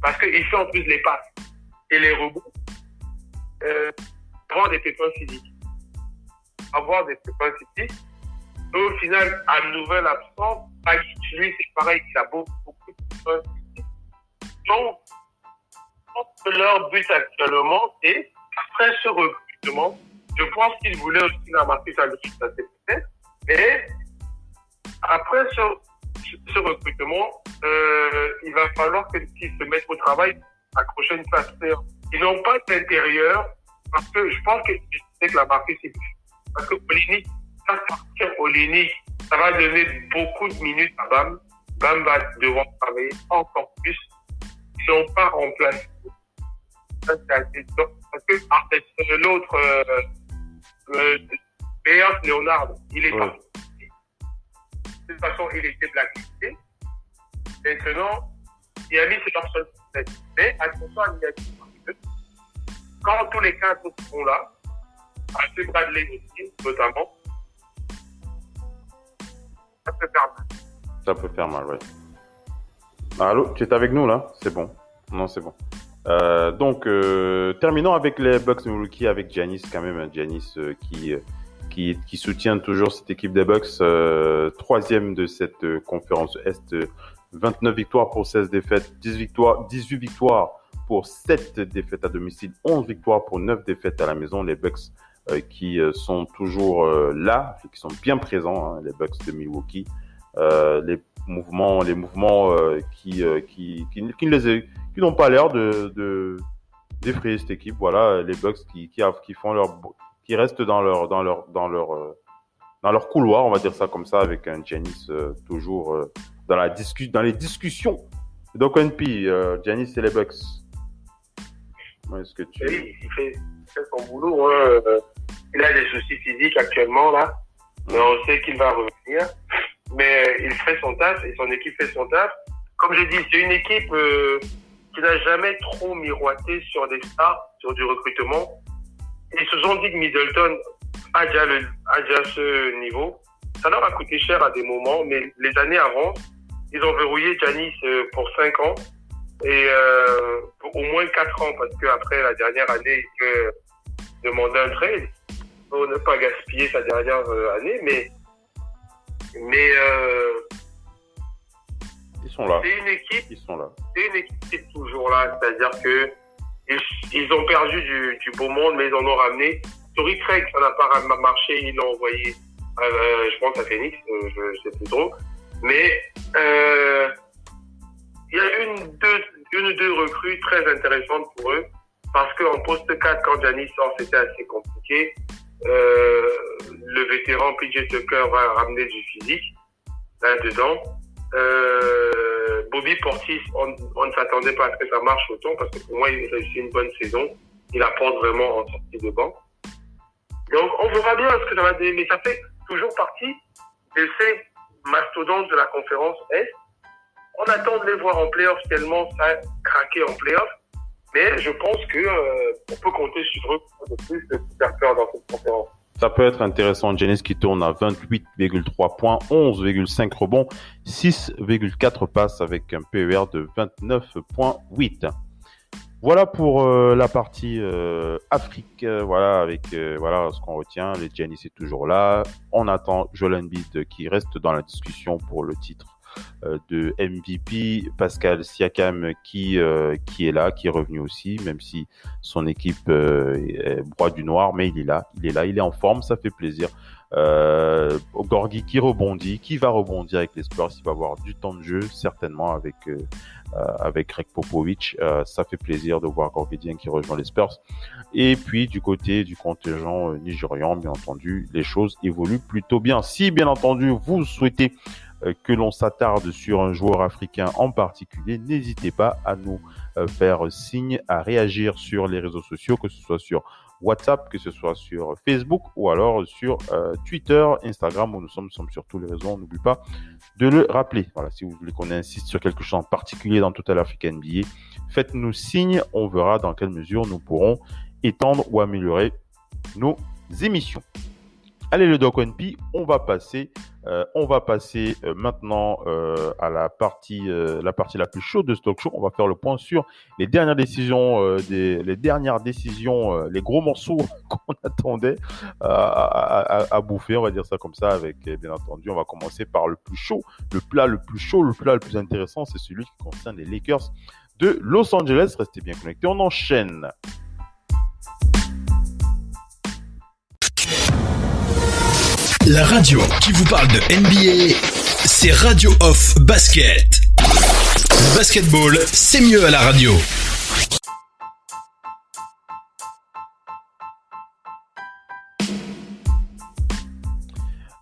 Parce qu'il fait en plus les passes et les rebonds. Avoir des pépins physiques. Et au final, à nouvelle absence, lui, c'est pareil, il a beaucoup de pépins physiques. Donc, leur but actuellement, c'est, après ce recrutement, je pense qu'ils voulaient aussi la Marcus Aldridge, ça s'est fait. Et après ce recrutement, il va falloir qu'ils se mettent au travail, accrocher une place. Ils n'ont pas d'intérieur, parce que je pense que tu sais que la Marcus, parce que Olynyk, ça partir Olynyk, ça va donner beaucoup de minutes à Bam. Bam va devoir travailler encore plus. Ils n'ont pas remplacé. Ça, c'est assez dur. Parce que l'autre, Béas Leonard, il est parti. De toute façon, il était blacklisté. Maintenant, Miami, c'est leur seul problème. Mais attention à Miami. Quand tous les 4 seront là, à ce Bradley aussi, notamment, ça peut faire mal. Ça peut faire mal, oui. Allô, tu es avec nous là? C'est bon. Non, c'est bon. Donc, terminons avec les Bucks Milwaukee, avec Giannis quand même. Giannis qui soutient toujours cette équipe des Bucks, 3e de cette conférence Est. 29 victoires pour 16 défaites, 18 victoires pour 7 défaites à domicile, 11 victoires pour 9 défaites à la maison. Les Bucks qui sont toujours là, qui sont bien présents, hein, les Bucks de Milwaukee. Les mouvements qui n'ont pas l'air d'effrayer cette équipe. Voilà, les Bucks qui restent dans leur couloir, on va dire ça comme ça, avec un Giannis toujours dans les discussions. Donc NP, Giannis et les Bucks. Est-ce que tu... Oui, il fait son boulot. Hein. Il a des soucis physiques actuellement là, mais on sait qu'il va revenir. Mais il fait son taf et son équipe fait son taf. Comme je dis, c'est une équipe qui n'a jamais trop miroité sur des stars, sur du recrutement. Ils se sont dit que Middleton a déjà ce niveau. Ça leur a coûté cher à des moments, mais les années avant, ils ont verrouillé Giannis pour 5 ans et pour au moins 4 ans, parce qu'après la dernière année, il peut demander un trade pour ne pas gaspiller sa dernière année. Mais Mais Ils sont là. c'est une équipe. Ils sont là. C'est une équipe qui est toujours là, c'est-à-dire que ils ont perdu du beau monde, mais ils en ont ramené. Tory Craig, ça n'a pas marché, ils l'ont envoyé, je pense à Phoenix, je sais plus trop. Mais il y a une ou deux recrues très intéressantes pour eux, parce qu'en poste 4, quand Giannis sort, c'était assez compliqué. Le vétéran PJ Tucker va ramener du physique là-dedans. Bobby Portis, on ne s'attendait pas à ce que ça marche autant, parce que pour moi, il réussit une bonne saison. Il apporte vraiment en sortie de banc. Donc, on verra bien ce que ça va donner, mais ça fait toujours partie de ces mastodontes de la conférence Est. On attend de les voir en playoff tellement ça a craqué en playoff, mais je pense que on peut compter sur eux de plus de faire peur dans cette conférence. Ça peut être intéressant. Giannis qui tourne à 28,3 points, 11,5 rebonds, 6,4 passes avec un PER de 29,8. Voilà pour la partie Afrique. Voilà avec voilà ce qu'on retient. Les Giannis est toujours là. On attend Joel Embiid qui reste dans la discussion pour le titre de MVP. Pascal Siakam qui est là, qui est revenu aussi, même si son équipe est broie du noir, mais il est là, il est en forme, ça fait plaisir. Gorgui qui rebondit, qui va rebondir avec les Spurs, il va avoir du temps de jeu certainement avec Greg Popovich. Ça fait plaisir de voir Gorgui Dieng qui rejoint les Spurs. Et puis du côté du contingent nigérian, bien entendu, les choses évoluent plutôt bien. Si bien entendu vous souhaitez que l'on s'attarde sur un joueur africain en particulier, n'hésitez pas à nous faire signe, à réagir sur les réseaux sociaux, que ce soit sur WhatsApp, que ce soit sur Facebook ou alors sur Twitter, Instagram, où nous sommes sur tous les réseaux. On n'oublie pas de le rappeler. Voilà, si vous voulez qu'on insiste sur quelque chose en particulier dans Total Africa NBA, faites-nous signe. On verra dans quelle mesure nous pourrons étendre ou améliorer nos émissions. Allez, le Doc NP, on va passer maintenant à la partie la plus chaude de ce talk show. On va faire le point sur les dernières décisions, les gros morceaux qu'on attendait à bouffer, on va dire ça comme ça. Avec bien entendu, on va commencer par le plus chaud, le plat le plus intéressant, c'est celui qui concerne les Lakers de Los Angeles. Restez bien connectés, on enchaîne. La radio qui vous parle de NBA, c'est Radio Off Basket. Le basketball, c'est mieux à la radio.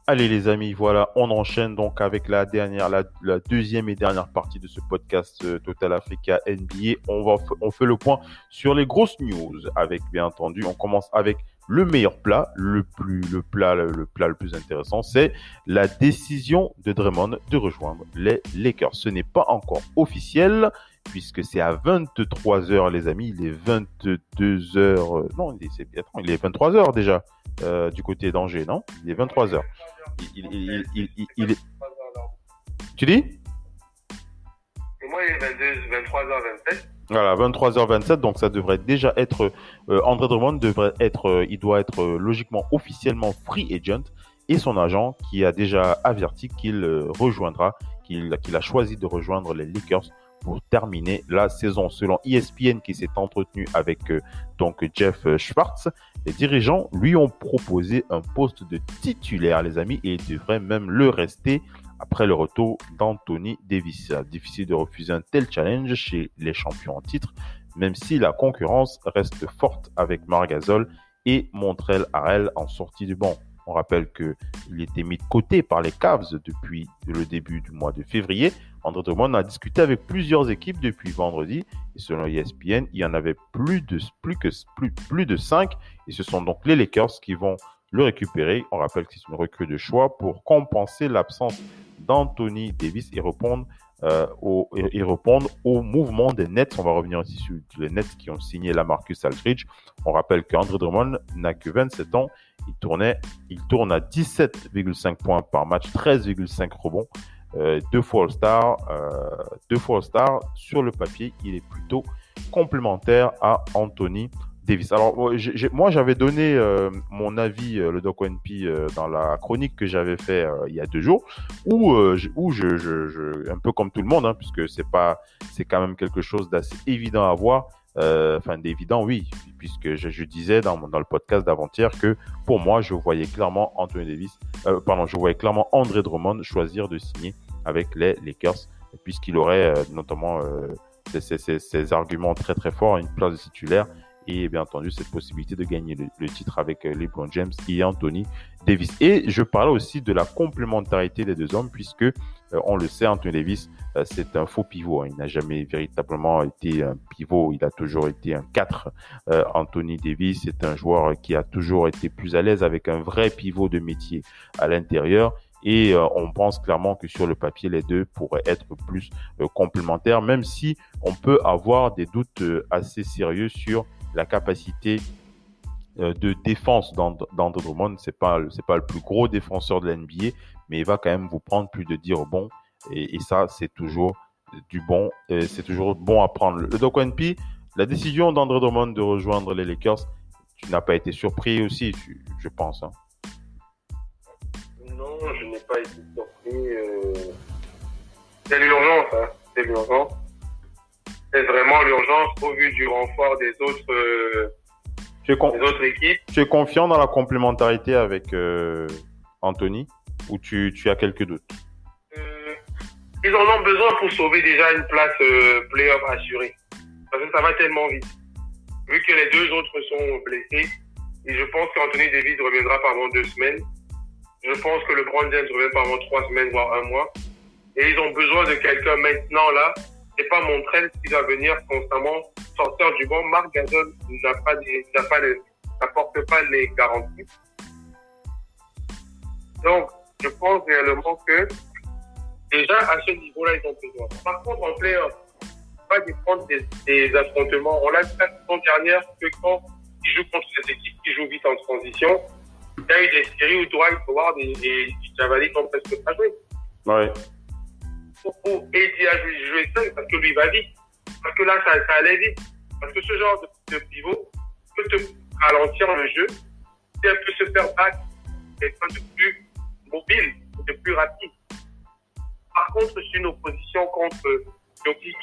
Allez les amis, voilà, on enchaîne donc avec la deuxième et dernière partie de ce podcast Total Africa NBA. On fait le point sur les grosses news avec, bien entendu, on commence avec le meilleur plat, le plat le plus intéressant, c'est la décision de Draymond de rejoindre les Lakers. Ce n'est pas encore officiel puisque c'est à 23h les amis, il est 22h, il est 23h déjà du côté d'Angers, non? Il est 23h. Il est... Tu dis? Et moi, il est 23h27. Voilà, 23h27, donc ça devrait déjà être... André Drummond il doit être logiquement officiellement free agent, et son agent qui a déjà averti qu'il rejoindra, qu'il a choisi de rejoindre les Lakers pour terminer la saison. Selon ESPN qui s'est entretenu avec donc Jeff Schwartz, les dirigeants lui ont proposé un poste de titulaire, les amis, et il devrait même le rester après le retour d'Anthony Davis. Difficile de refuser un tel challenge chez les champions en titre, même si la concurrence reste forte avec Marc Gasol et Montrezl Harrell en sortie du banc. On rappelle qu'il était mis de côté par les Cavs depuis le début du mois de février. André Drummond a discuté avec plusieurs équipes depuis vendredi. Et selon ESPN, il y en avait plus de 5. Et ce sont donc les Lakers qui vont le récupérer. On rappelle que c'est une recrue de choix pour compenser l'absence d'Anthony Davis et répondre au mouvement des Nets. On va revenir aussi sur les Nets qui ont signé LaMarcus Aldridge. On rappelle qu'André Drummond n'a que 27 ans. Il tourne à 17,5 points par match, 13,5 rebonds, 2 fois All-Star. Sur le papier, il est plutôt complémentaire à Anthony Davis. Alors, moi, j'avais donné mon avis, le Doc ONP, dans la chronique que j'avais fait il y a 2 jours, où un peu comme tout le monde, hein, puisque c'est quand même quelque chose d'assez évident à voir. Enfin, d'évident, oui, puisque je disais dans le podcast d'avant-hier que pour moi, je voyais clairement je voyais clairement André Drummond choisir de signer avec les Lakers, puisqu'il aurait notamment ces arguments très très forts, une place de titulaire et bien entendu cette possibilité de gagner le titre avec LeBron James et Anthony Davis. Et je parlais aussi de la complémentarité des deux hommes, puisque on le sait, Anthony Davis, c'est un faux pivot, hein. Il n'a jamais véritablement été un pivot, il a toujours été un 4. Anthony Davis est un joueur qui a toujours été plus à l'aise avec un vrai pivot de métier à l'intérieur. Et on pense clairement que sur le papier, les deux pourraient être plus complémentaires, même si on peut avoir des doutes assez sérieux sur la capacité de défense d'André Drummond. C'est pas le plus gros défenseur de la NBA, mais il va quand même vous prendre plus de 10 rebonds. Et ça, c'est toujours c'est toujours bon à prendre. Le Doc ONP, la décision d'André Drummond de rejoindre les Lakers, tu n'as pas été surpris aussi, je pense, hein. Non, je n'ai pas été surpris. C'est l'urgence, hein. C'est l'urgence. C'est vraiment l'urgence au vu du renfort des autres équipes. Tu es confiant dans la complémentarité avec Anthony, ou tu as quelques doutes? Ils en ont besoin pour sauver déjà une place play-off assurée. Parce que ça va tellement vite. Vu que les deux autres sont blessés, et je pense qu'Anthony Davis reviendra pas avant 2 semaines. Je pense que LeBron James revient pas avant 3 semaines, voire 1 mois. Et ils ont besoin de quelqu'un maintenant là. C'est pas Montrell qui va venir constamment sortir du banc. Marc Gasol n'apporte pas les garanties. Donc, je pense réellement que déjà à ce niveau-là, ils ont besoin. Par contre, en play-off, pas de prendre des affrontements. On l'a vu la saison dernière que quand ils jouent contre ces équipes qui jouent vite en transition, il y a eu des séries où Dwight Howard et Javali n'ont presque pas joué. Ouais. Et il a joué seul parce que lui va vite. Parce que là, ça allait vite. Parce que ce genre de pivot peut te ralentir le jeu. Et elle peut se faire battre quelqu'un de plus mobile, de plus rapide. Par contre, c'est une opposition contre Jokic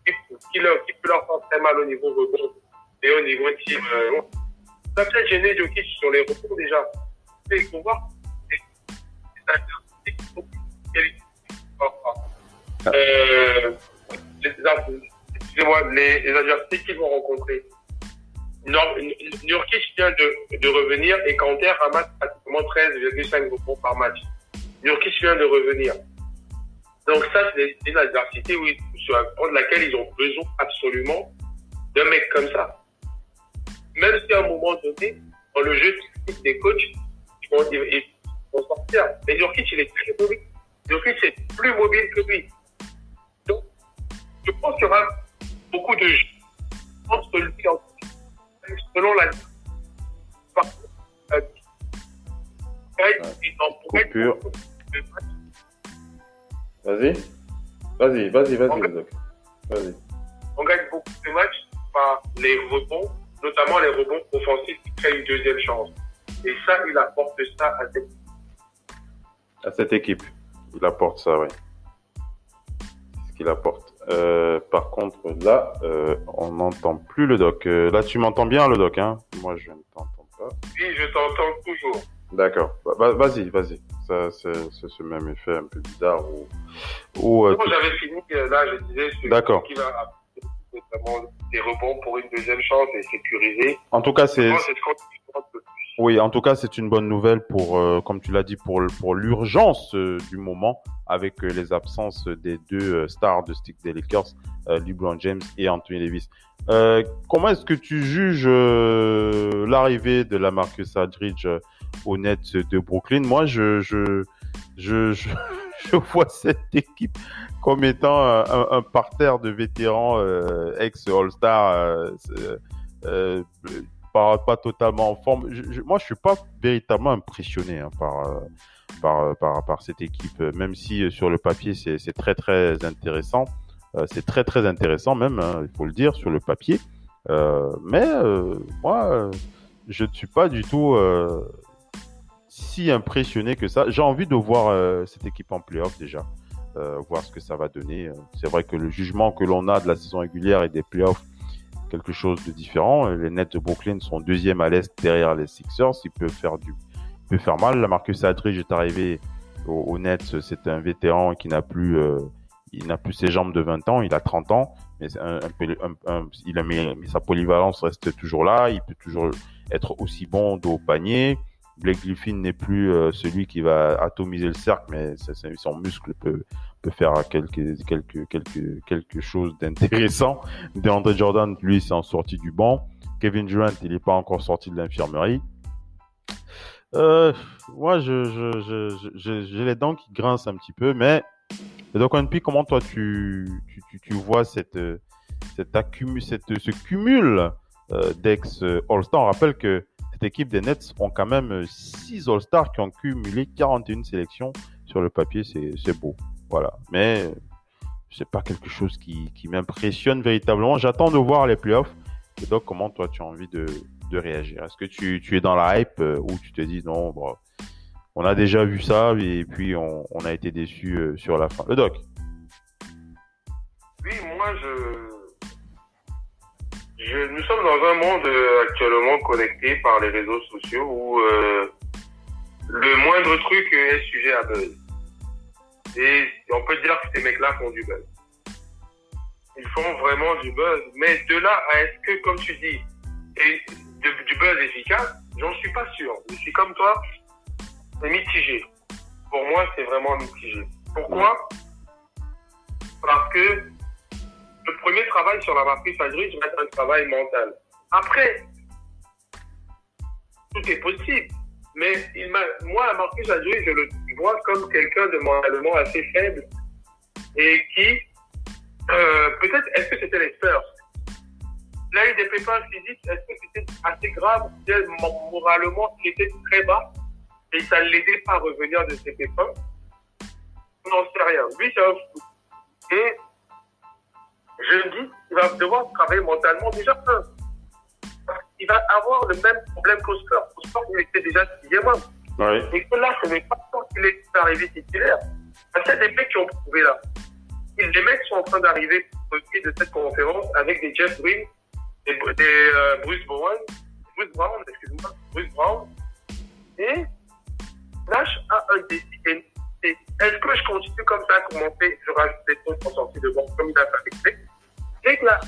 qui peut leur faire très mal au niveau rebond et au niveau team. Ça peut gêner Jokic sur les rebonds déjà. Il faut voir les adversités qu'ils vont rencontrer. Nurkic vient de revenir et Kanter ramasse pratiquement 13,5 rebonds par match. Nurkic vient de revenir. Donc ça, c'est une adversité sur laquelle ils ont besoin absolument d'un mec comme ça. Même si à un moment donné, dans le jeu des coachs, ils vont sortir. Mais Nurkic, il est très mobile. Nurkic est plus mobile que lui. Donc, je pense qu'il y aura beaucoup de jeux entre lui et selon la... Par contre, il en pourrait coupure. Vas-y, Doc. Vas-y. On gagne beaucoup de matchs par les rebonds, notamment les rebonds offensifs qui créent une deuxième chance. Et ça, il apporte ça à cette équipe. Il apporte ça, oui. C'est ce qu'il apporte. Par contre, là, on n'entend plus le Doc. Là, tu m'entends bien, le Doc, hein? Moi, je ne t'entends pas. Oui, je t'entends toujours. D'accord. Vas-y. Ça, c'est ce même effet un peu bizarre Moi, j'avais fini, là, je disais, D'accord. Qui va apporter notamment des rebonds pour une deuxième chance et sécuriser. En tout cas, oui, en tout cas, c'est une bonne nouvelle pour, comme tu l'as dit, pour l'urgence du moment avec les absences des deux stars des Lakers, LeBron James et Anthony Davis. Comment est-ce que tu juges l'arrivée de LaMarcus Aldridge aux Nets de Brooklyn? Moi, je vois cette équipe comme étant un parterre de vétérans ex-All-Star. Pas totalement en forme. Moi, je suis pas véritablement impressionné par cette équipe, même si sur le papier c'est très très intéressant. C'est très très intéressant même, hein, il faut le dire, sur le papier. Moi, je ne suis pas du tout si impressionné que ça. J'ai envie de voir cette équipe en playoff déjà, voir ce que ça va donner. C'est vrai que le jugement que l'on a de la saison régulière et des playoffs, quelque chose de différent. Les Nets de Brooklyn sont deuxième à l'Est derrière les Sixers. Ils peuvent faire mal. La Marcus Aldridge est arrivé au Nets. C'est un vétéran qui il n'a plus ses jambes de 20 ans. Il a 30 ans. Mais sa polyvalence reste toujours là. Il peut toujours être aussi bon dos au panier. Blake Griffin n'est plus celui qui va atomiser le cercle, mais son muscle peut faire quelque chose d'intéressant. DeAndre Jordan, lui, s'est en sorti du banc. Kevin Durant, il n'est pas encore sorti de l'infirmerie. Moi, j'ai les dents qui grincent un petit peu, mais donc, NP, comment toi tu vois ce cumul d'ex All-Star? On rappelle que cette équipe des Nets ont quand même 6 All-Stars qui ont cumulé 41 sélections sur le papier, c'est beau. Voilà. Mais c'est pas quelque chose qui m'impressionne véritablement. J'attends de voir les playoffs. Et donc, comment toi tu as envie de réagir? Est-ce que tu es dans la hype ou tu te dis non, bon, on a déjà vu ça et puis on a été déçus sur la fin. Le doc. Oui, moi nous sommes dans un monde actuellement connecté par les réseaux sociaux où le moindre truc est sujet à buzz. Et on peut dire que ces mecs-là font du buzz. Ils font vraiment du buzz. Mais de là à est-ce que, comme tu dis, du buzz efficace, j'en suis pas sûr. Je suis comme toi, c'est mitigé. Pour moi, c'est vraiment mitigé. Pourquoi? Parce que le premier travail sur la Marcus Aldridge va être un travail mental. Après, tout est possible. Mais moi, Marcus Aldridge, je le vois comme quelqu'un de mentalement assez faible et qui, peut-être, est-ce que c'était les Spurs? Il a eu des pépins physiques, est-ce que c'était assez grave? Moralement, il était très bas et ça ne l'aidait pas à revenir de ses pépins? On n'en sait rien. Lui, c'est un fou. Et je me dis qu'il va devoir travailler mentalement déjà un. Il va avoir le même problème qu'au sport. Au sport, il était déjà 6e homme. Oui. Et que là, ce n'est pas tant qu'il est arrivé titulaire. Parce qu'il y a des mecs qui ont prouvé là. Et les mecs sont en train d'arriver au pied de cette conférence avec des Jeff Green, des Bruce Brown, Bruce Brown. Et Nash a un défi. Est-ce que je continue comme ça à commencer? Je rajoute des trucs en sortie de banque comme il a fait avec Blake. Blake là,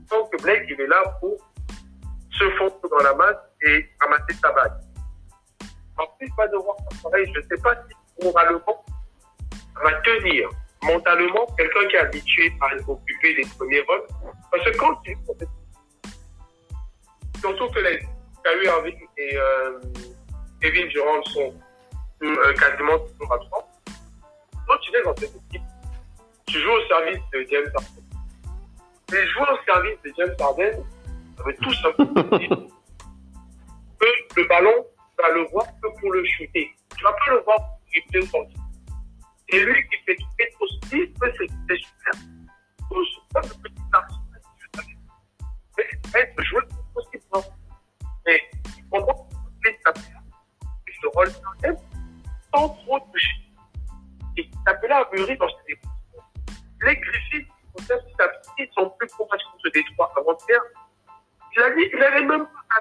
donc Blake il est là pour se fondre dans la masse et ramasser sa bague. Ensuite, il va devoir faire pareil. Je ne sais pas si moralement va tenir mentalement quelqu'un qui est habitué à occuper les premiers rôles. Parce que quand tu surtout que les Kyrie Irving et Kevin Durant sont quasiment toujours absents. Quand tu es dans cette équipe, tu joues au service de James Harden. Et jouer au service de James Harden, ça veut tout simplement dire que le ballon, tu vas le voir que pour le shooter. Tu ne vas pas le voir pour dribble sortir. C'est lui qui fait tout aussi, c'est super. C'est pas le petit garçon. Mais jouer possible. Mais il faut voir que ce rôle même sans trop toucher. Et taper là à mûrir dans ses défauts. Les Griffiths, petit à petit, sont plus courageux contre Détroit avant-hier. Il a dit qu'il n'avait même pas à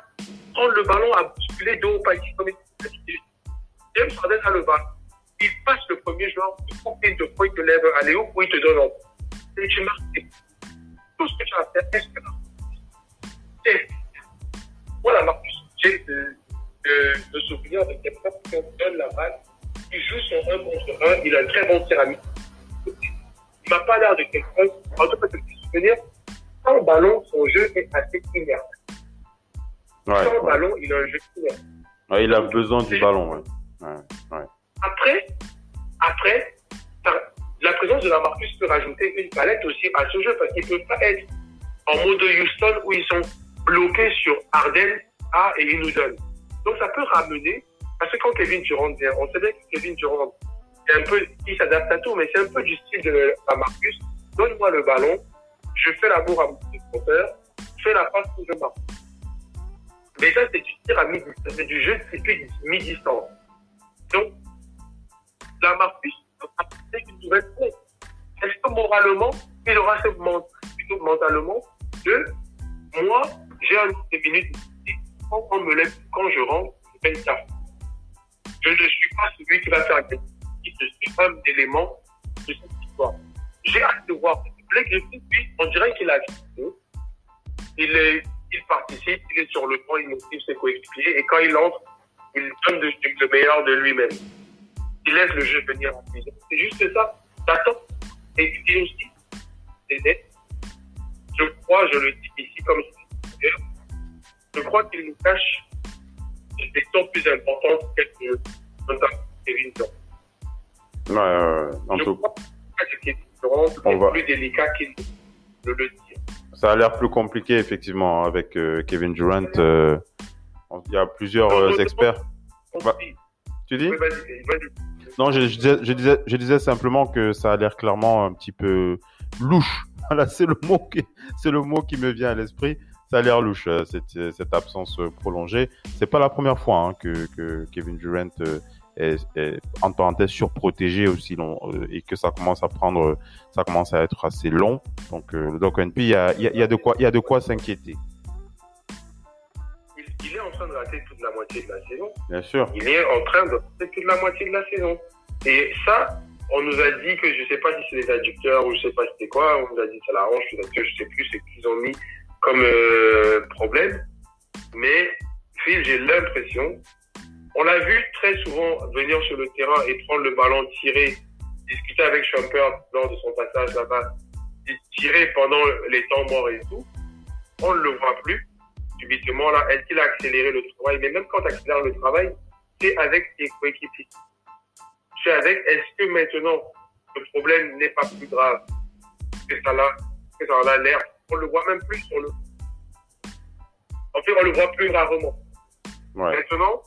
prendre le ballon à bousculer dos au panier comme il dit. James Harden a le ballon. Il passe le premier joueur, il prend une de fois, il te lève à Léo, ou il te donne en et tu marques. Tout ce que tu as à faire, est-ce que c'est voilà, Marcus, j'ai de souvenir de quelqu'un qui donne la balle, il joue son 1 contre 1, il a un très bon tir à mi. Il m'a pas l'air de quelqu'un, en tout cas, de souvenir, sans ballon, son jeu est assez inerte. Sans ballon, il a un jeu inerte. Ouais, il a besoin du ballon, ouais. Après, la présence de la Marcus peut rajouter une palette aussi à ce jeu parce qu'il ne peut pas être en mode Houston où ils sont bloqués sur Harden, A et Inudon. Donc ça peut ramener, parce que quand Kevin Durant vient, on sait bien que Kevin Durant, c'est un peu, il s'adapte à tout, mais c'est un peu du style de la Marcus. Donne-moi le ballon, je fais l'amour à mon défenseur, fais la passe ou je marque. Mais ça, c'est du tir à mi-distance, c'est du jeu de typique mi-distance. Donc, la marque, c'est une nouvelle clé. Est-ce que moralement, il aura plutôt mentalement de moi, j'ai un nombre de minutes quand on me lève, quand je rentre, je fais une carte. Je ne suis pas celui qui va faire quelque chose. Je suis un élément de cette histoire. J'ai hâte de voir. Blake Griffin, lui, on dirait qu'il a vu. Il participe, il est sur le banc, il motive ses coéquipiers et quand il entre, il donne le meilleur de lui-même. Il laisse le jeu venir en plus. C'est juste ça. T'attends. Et aussi, c'est net. Je crois, je le dis ici comme je crois qu'il nous cache des questions plus importantes que notamment Kevin Durant. En je tout crois que Kevin Durant est plus délicat qu'il ne le dit. Ça a l'air plus compliqué, effectivement, avec Kevin Durant. Il y a plusieurs experts. Tu dis? Oui, vas-y. Non, je disais simplement que ça a l'air clairement un petit peu louche. Voilà, c'est le mot qui me vient à l'esprit. Ça a l'air louche, cette absence prolongée. C'est pas la première fois hein, que Kevin Durant est en parenthèse surprotégé aussi long et que ça commence à être assez long. Donc NP, il y a de quoi s'inquiéter. Il est en train de rater toute la moitié de la saison. Bien sûr. Il est en train de rater toute la moitié de la saison. Et ça, on nous a dit que je sais pas si c'est les adducteurs ou je sais pas c'était quoi. On nous a dit ça l'arrange, je sais plus, c'est qu'ils ont mis comme problème. Mais Phil, j'ai l'impression, on l'a vu très souvent venir sur le terrain et prendre le ballon, tirer, discuter avec Shumpert lors de son passage là-bas, tirer pendant les temps morts et tout. On ne le voit plus. Subitement, là, est-ce qu'il a accéléré le travail? Mais même quand tu accélères le travail, c'est avec tes coéquipiers. C'est avec, est-ce que maintenant, le problème n'est pas plus grave que ça en a l'air? On le voit même plus sur le... En fait, on le voit plus rarement. Ouais. Maintenant,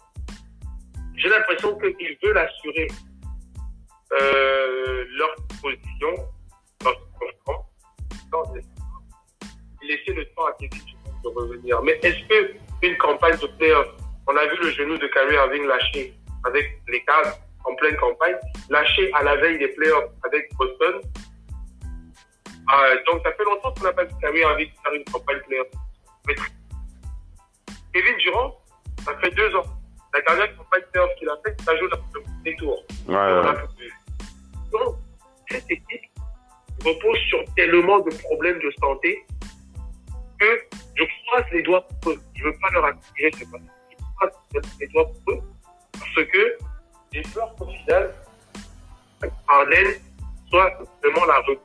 j'ai l'impression qu'ils veulent assurer leur position dans ce camp. Il laissait le temps à Kevin de revenir. Mais est-ce qu'une campagne de playoff, on a vu le genou de Kyrie Irving lâché avec les Cavs en pleine campagne, lâché à la veille des playoffs avec Boston. Donc ça fait longtemps qu'on n'a pas vu Kyrie Irving faire une campagne playoff. Kevin Durant, ça fait 2 ans. La dernière campagne playoff qu'il a faite, ça joue dans le premier tour. Donc, cette équipe repose sur tellement de problèmes de santé que je croise les doigts pour eux. Je ne veux pas leur attirer, je croise les doigts pour eux parce que j'ai peur qu'au final, Harden soit vraiment la recrue.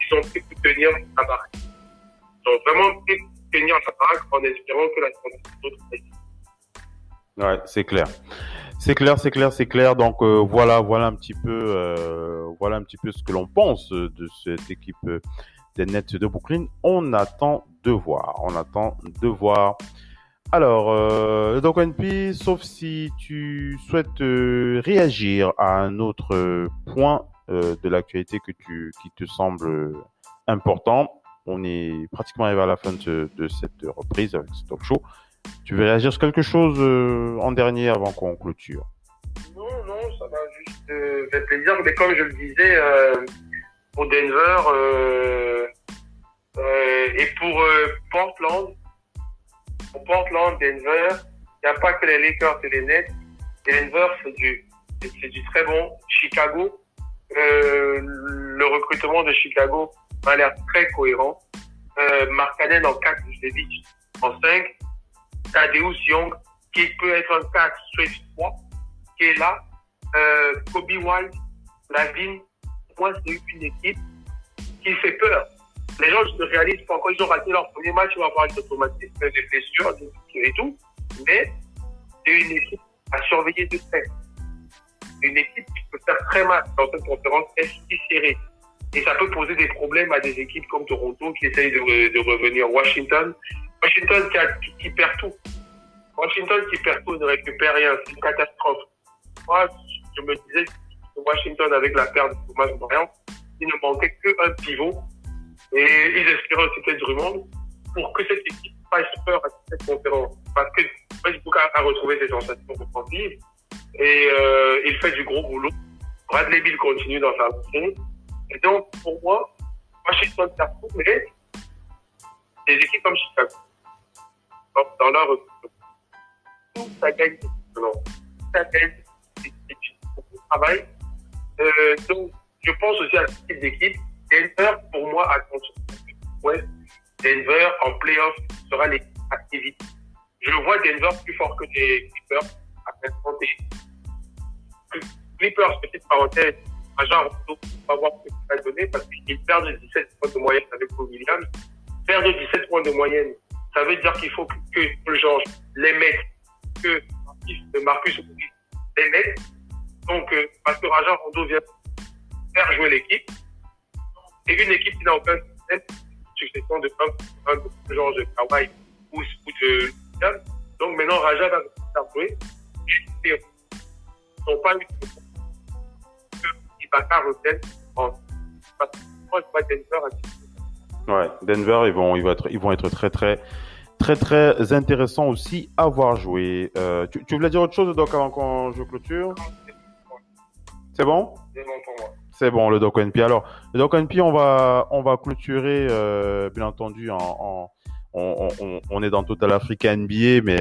Ils ont pu tenir la baraque. Ils ont vraiment pu tenir la baraque en espérant que la santé d'autres équipes. Ouais, c'est clair. C'est clair. Donc voilà un petit peu ce que l'on pense de cette équipe des Nets de Brooklyn. On attend de voir. Alors, donc NP, sauf si tu souhaites réagir à un autre point de l'actualité qui te semble important. On est pratiquement arrivé à la fin de cette reprise avec ce talk show. Tu veux réagir sur quelque chose en dernier avant qu'on clôture? Non, ça m'a juste fait plaisir. Mais comme je le disais, pour Denver et pour Portland, Denver, il n'y a pas que les Lakers et les Nets. Denver, c'est du très bon. Chicago, le recrutement de Chicago a l'air très cohérent. Markkanen en 4, je l'ai dit, en 5. Thaddeus Young, qui peut être un 4 switch 3, qui est là. Kobe White, Lavin, moi, c'est une équipe qui fait peur. Les gens ne réalisent pas encore, ils ont raté leur premier match, ils vont avoir des automatismes, des blessures, et tout. Mais c'est une équipe à surveiller de près. Une équipe qui peut faire très mal dans cette conférence si serrée. Et ça peut poser des problèmes à des équipes comme Toronto qui essayent de revenir. Washington qui perd tout. Washington qui perd tout, ne récupère rien. C'est une catastrophe. Moi, je me disais que Washington, avec la perte de Thomas Bryant, il ne manquait qu'un pivot. Et ils espéraient aussi Drummond. pour que cette équipe fasse peur à cette conférence. Parce que Westbrook a retrouvé ses sensations offensives et il fait du gros boulot. Bradley Beal continue dans sa lancée. Et donc, pour moi, Washington perd tout, mais des équipes comme Chicago, dans leur tout ça gagne non, ça gagne beaucoup de travail. Donc, je pense aussi à ce type d'équipe. Denver, pour moi, attention. Ouais, Denver en playoff sera l'équipe active. Je vois Denver plus fort que les Clippers à l'instant T. Clippers, petite parenthèse, Rajon Rondo, on va voir ce qu'il va donner parce qu'il perd de 17 points de moyenne avec Paul Williams. Perdre de 17 points de moyenne, ça veut dire qu'il faut que Paul George les mette, que Marcus les mette. Donc, parce que Rajon Rondo vient faire jouer l'équipe. Et une équipe qui n'a aucun système, succession de Paul George, de Kawhi ou de Williams. Donc maintenant, Raja va faire jouer. Et ils n'ont pas eu de Ibaka revienne en. Parce que moi, je vois Denver à Ouais, Denver, ils vont être très intéressants aussi à voir jouer. Tu voulais dire autre chose, Doc, avant qu'on je clôture? C'est bon? C'est bon pour moi. C'est bon, le Doc NP. Alors, le Doc NP, on va clôturer, bien entendu, on est dans Total Africa NBA, mais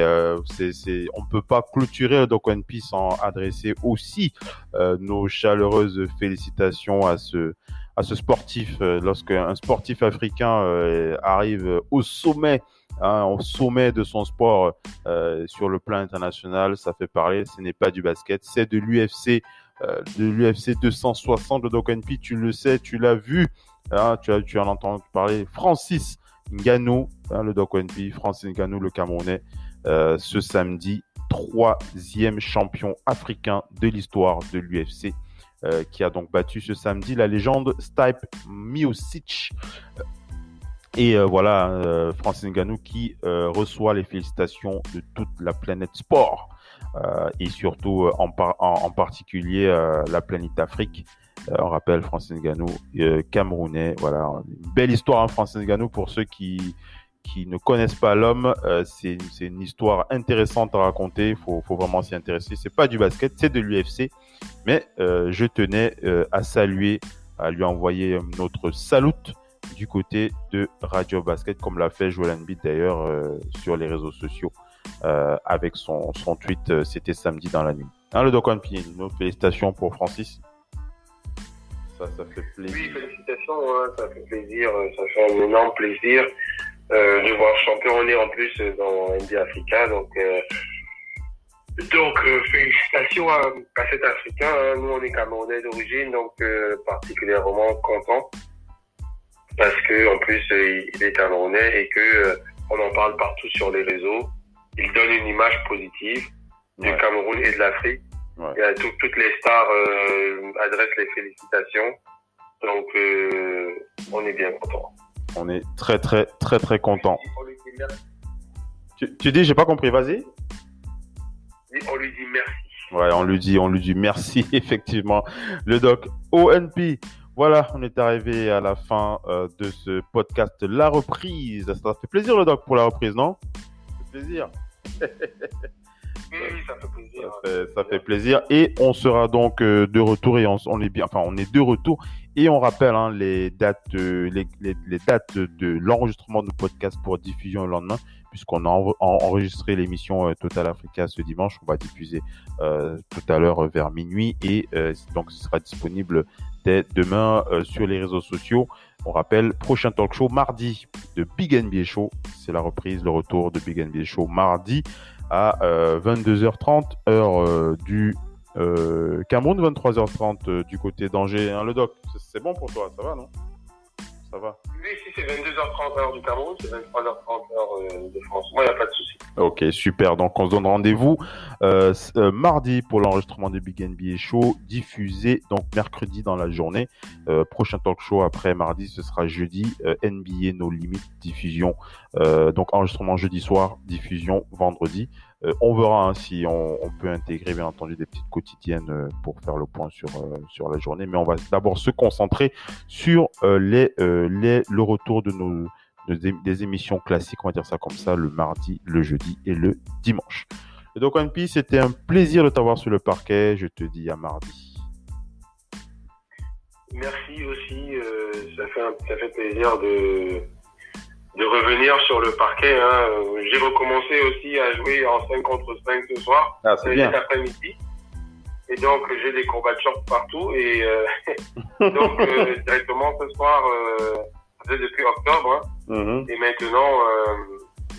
on peut pas clôturer le Doc NP sans adresser aussi nos chaleureuses félicitations à ce sportif. Lorsqu'un sportif africain arrive au sommet de son sport sur le plan international, ça fait parler. Ce n'est pas du basket, c'est de l'UFC. De l'UFC 260 de Doc NP, tu le sais, tu l'as vu, hein, tu en entends parler. Francis Ngannou, le Doc NP, Francis Ngannou, le Camerounais, ce samedi, 3e champion africain de l'histoire de l'UFC, qui a donc battu ce samedi la légende Stipe Miocic. Et voilà, Francis Ngannou qui reçoit les félicitations de toute la planète sport. Et surtout en particulier la planète Afrique. On rappelle Francis Ngannou, Camerounais. Voilà, une belle histoire, hein, Francis Ngannou, pour ceux qui ne connaissent pas l'homme. C'est une histoire intéressante à raconter. Faut vraiment s'y intéresser. C'est pas du basket, c'est de l'UFC. Mais je tenais à saluer, à lui envoyer notre salut du côté de Radio Basket, comme l'a fait Joel Embiid d'ailleurs sur les réseaux sociaux. Avec son tweet, c'était samedi dans la nuit. Hein, le Doc NP, nos félicitations pour Francis. Ça fait plaisir. Oui, félicitations, hein, ça fait plaisir, ça fait un énorme plaisir de voir championner en plus dans NBA Africa. Donc félicitations à cet Africain. Hein. Nous, on est Camerounais d'origine, donc particulièrement content parce que en plus il est Camerounais et que on en parle partout sur les réseaux. Il donne une image positive du Cameroun et de l'Afrique. Ouais. Et à toutes les stars adressent les félicitations. Donc, on est bien content. On est très content. Tu dis, j'ai pas compris, vas-y. On lui dit merci. Ouais, on lui dit merci, effectivement. Le Doc ONP. Voilà, on est arrivé à la fin de ce podcast. La reprise. Ça fait plaisir, le Doc, pour la reprise, non? Plaisir. Oui, ça fait plaisir. Ça fait plaisir. Et on sera donc de retour et on est de retour et on rappelle les dates de l'enregistrement de podcast pour diffusion le lendemain, puisqu'on a enregistré l'émission Total Africa ce dimanche. On va diffuser tout à l'heure vers minuit et donc ce sera disponible dès demain sur les réseaux sociaux. On rappelle, prochain talk show mardi de Big NBA Show. C'est la reprise, le retour de Big NBA Show mardi à 22h30 heure du Cameroun, 23h30 du côté d'Angers. Hein, le Doc, c'est bon pour toi, ça va, non? Ça va? Oui, si c'est 22h30 heure du Cameroun, c'est 23h30 heure de France. Moi, il n'y a pas de souci. Ok, super. Donc, on se donne rendez-vous mardi pour l'enregistrement de Big NBA Show, diffusé donc mercredi dans la journée. Prochain talk show après mardi, ce sera jeudi. NBA No Limit, diffusion. Donc, enregistrement jeudi soir, diffusion vendredi. On verra si on peut intégrer, bien entendu, des petites quotidiennes pour faire le point sur la journée. Mais on va d'abord se concentrer sur le retour de des émissions classiques, on va dire ça comme ça, le mardi, le jeudi et le dimanche. Et donc, One Piece, c'était un plaisir de t'avoir sur le parquet. Je te dis à mardi. Merci aussi. Ça fait plaisir de revenir sur le parquet. Hein. J'ai recommencé aussi à jouer en 5 contre 5 ce soir. Ah, c'est bien. Cet après-midi. Et donc, j'ai des combats de short partout. Et donc, directement ce soir, ça fait depuis octobre. Hein. Et maintenant,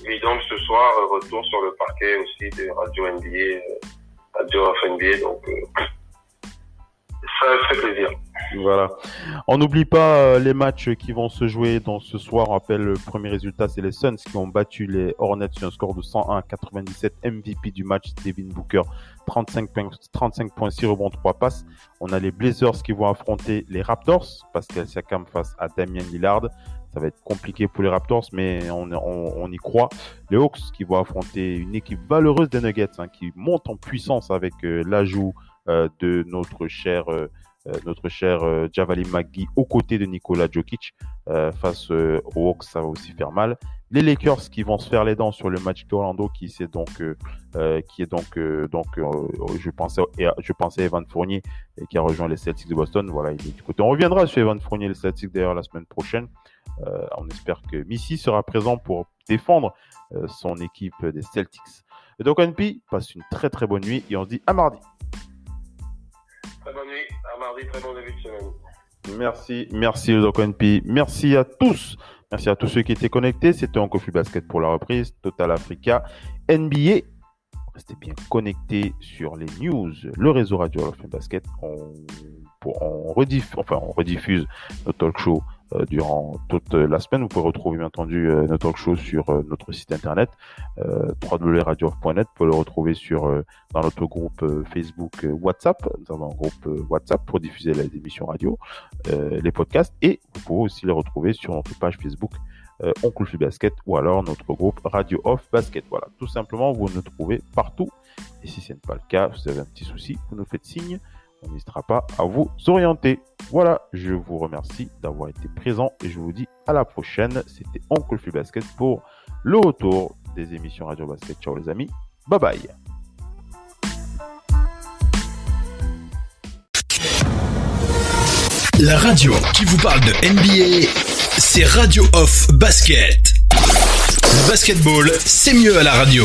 et donc ce soir, retour sur le parquet aussi de Radio NBA, Radio of NBA. Donc, ça fait plaisir. Voilà. On n'oublie pas les matchs qui vont se jouer dans ce soir. On rappelle le premier résultat, c'est les Suns qui ont battu les Hornets sur un score de 101-97. MVP du match, Devin Booker, 35 points, 6 rebonds, 3 passes. On a les Blazers qui vont affronter les Raptors, Pascal Siakam face à Damian Lillard. Ça va être compliqué pour les Raptors, mais on y croit. Les Hawks qui vont affronter une équipe valeureuse des Nuggets, qui monte en puissance avec l'ajout de notre cher Javale McGee aux côtés de Nikola Jokic. Face aux Hawks, ça va aussi faire mal. Les Lakers qui vont se faire les dents sur le match d'Orlando je pensais à Evan Fournier qui a rejoint les Celtics de Boston. Voilà, il est du côté. On reviendra sur Evan Fournier et les Celtics d'ailleurs la semaine prochaine. On espère que Missy sera présent pour défendre son équipe des Celtics. Et donc NP, passe une très très bonne nuit et on se dit à mardi. Très bonne nuit, à mardi, très bon début de semaine. Merci Doc NP, merci à tous ceux qui étaient connectés. C'était Oncle Flux Basket pour la reprise, Total Africa, NBA. Restez bien connectés sur les news, le réseau Radio Oncle Flux Basket. On rediffuse notre talk show durant toute la semaine. Vous pouvez retrouver bien entendu notre talk show sur notre site internet www.radiooff.net. Vous pouvez le retrouver dans notre groupe Facebook WhatsApp. Nous avons un groupe WhatsApp pour diffuser les émissions radio, les podcasts, et vous pouvez aussi les retrouver sur notre page Facebook Oncle Flux Basket ou alors notre groupe Radio Off Basket. Voilà, tout simplement, vous nous trouvez partout. Et si ce n'est pas le cas, vous avez un petit souci, vous nous faites signe. On n'hésitera pas à vous orienter. Voilà, je vous remercie d'avoir été présent et je vous dis à la prochaine. C'était Oncle Flux Basket pour le retour des émissions Radio Basket. Ciao les amis, bye bye. La radio qui vous parle de NBA, c'est Radio Off Basket. Le basketball, c'est mieux à la radio.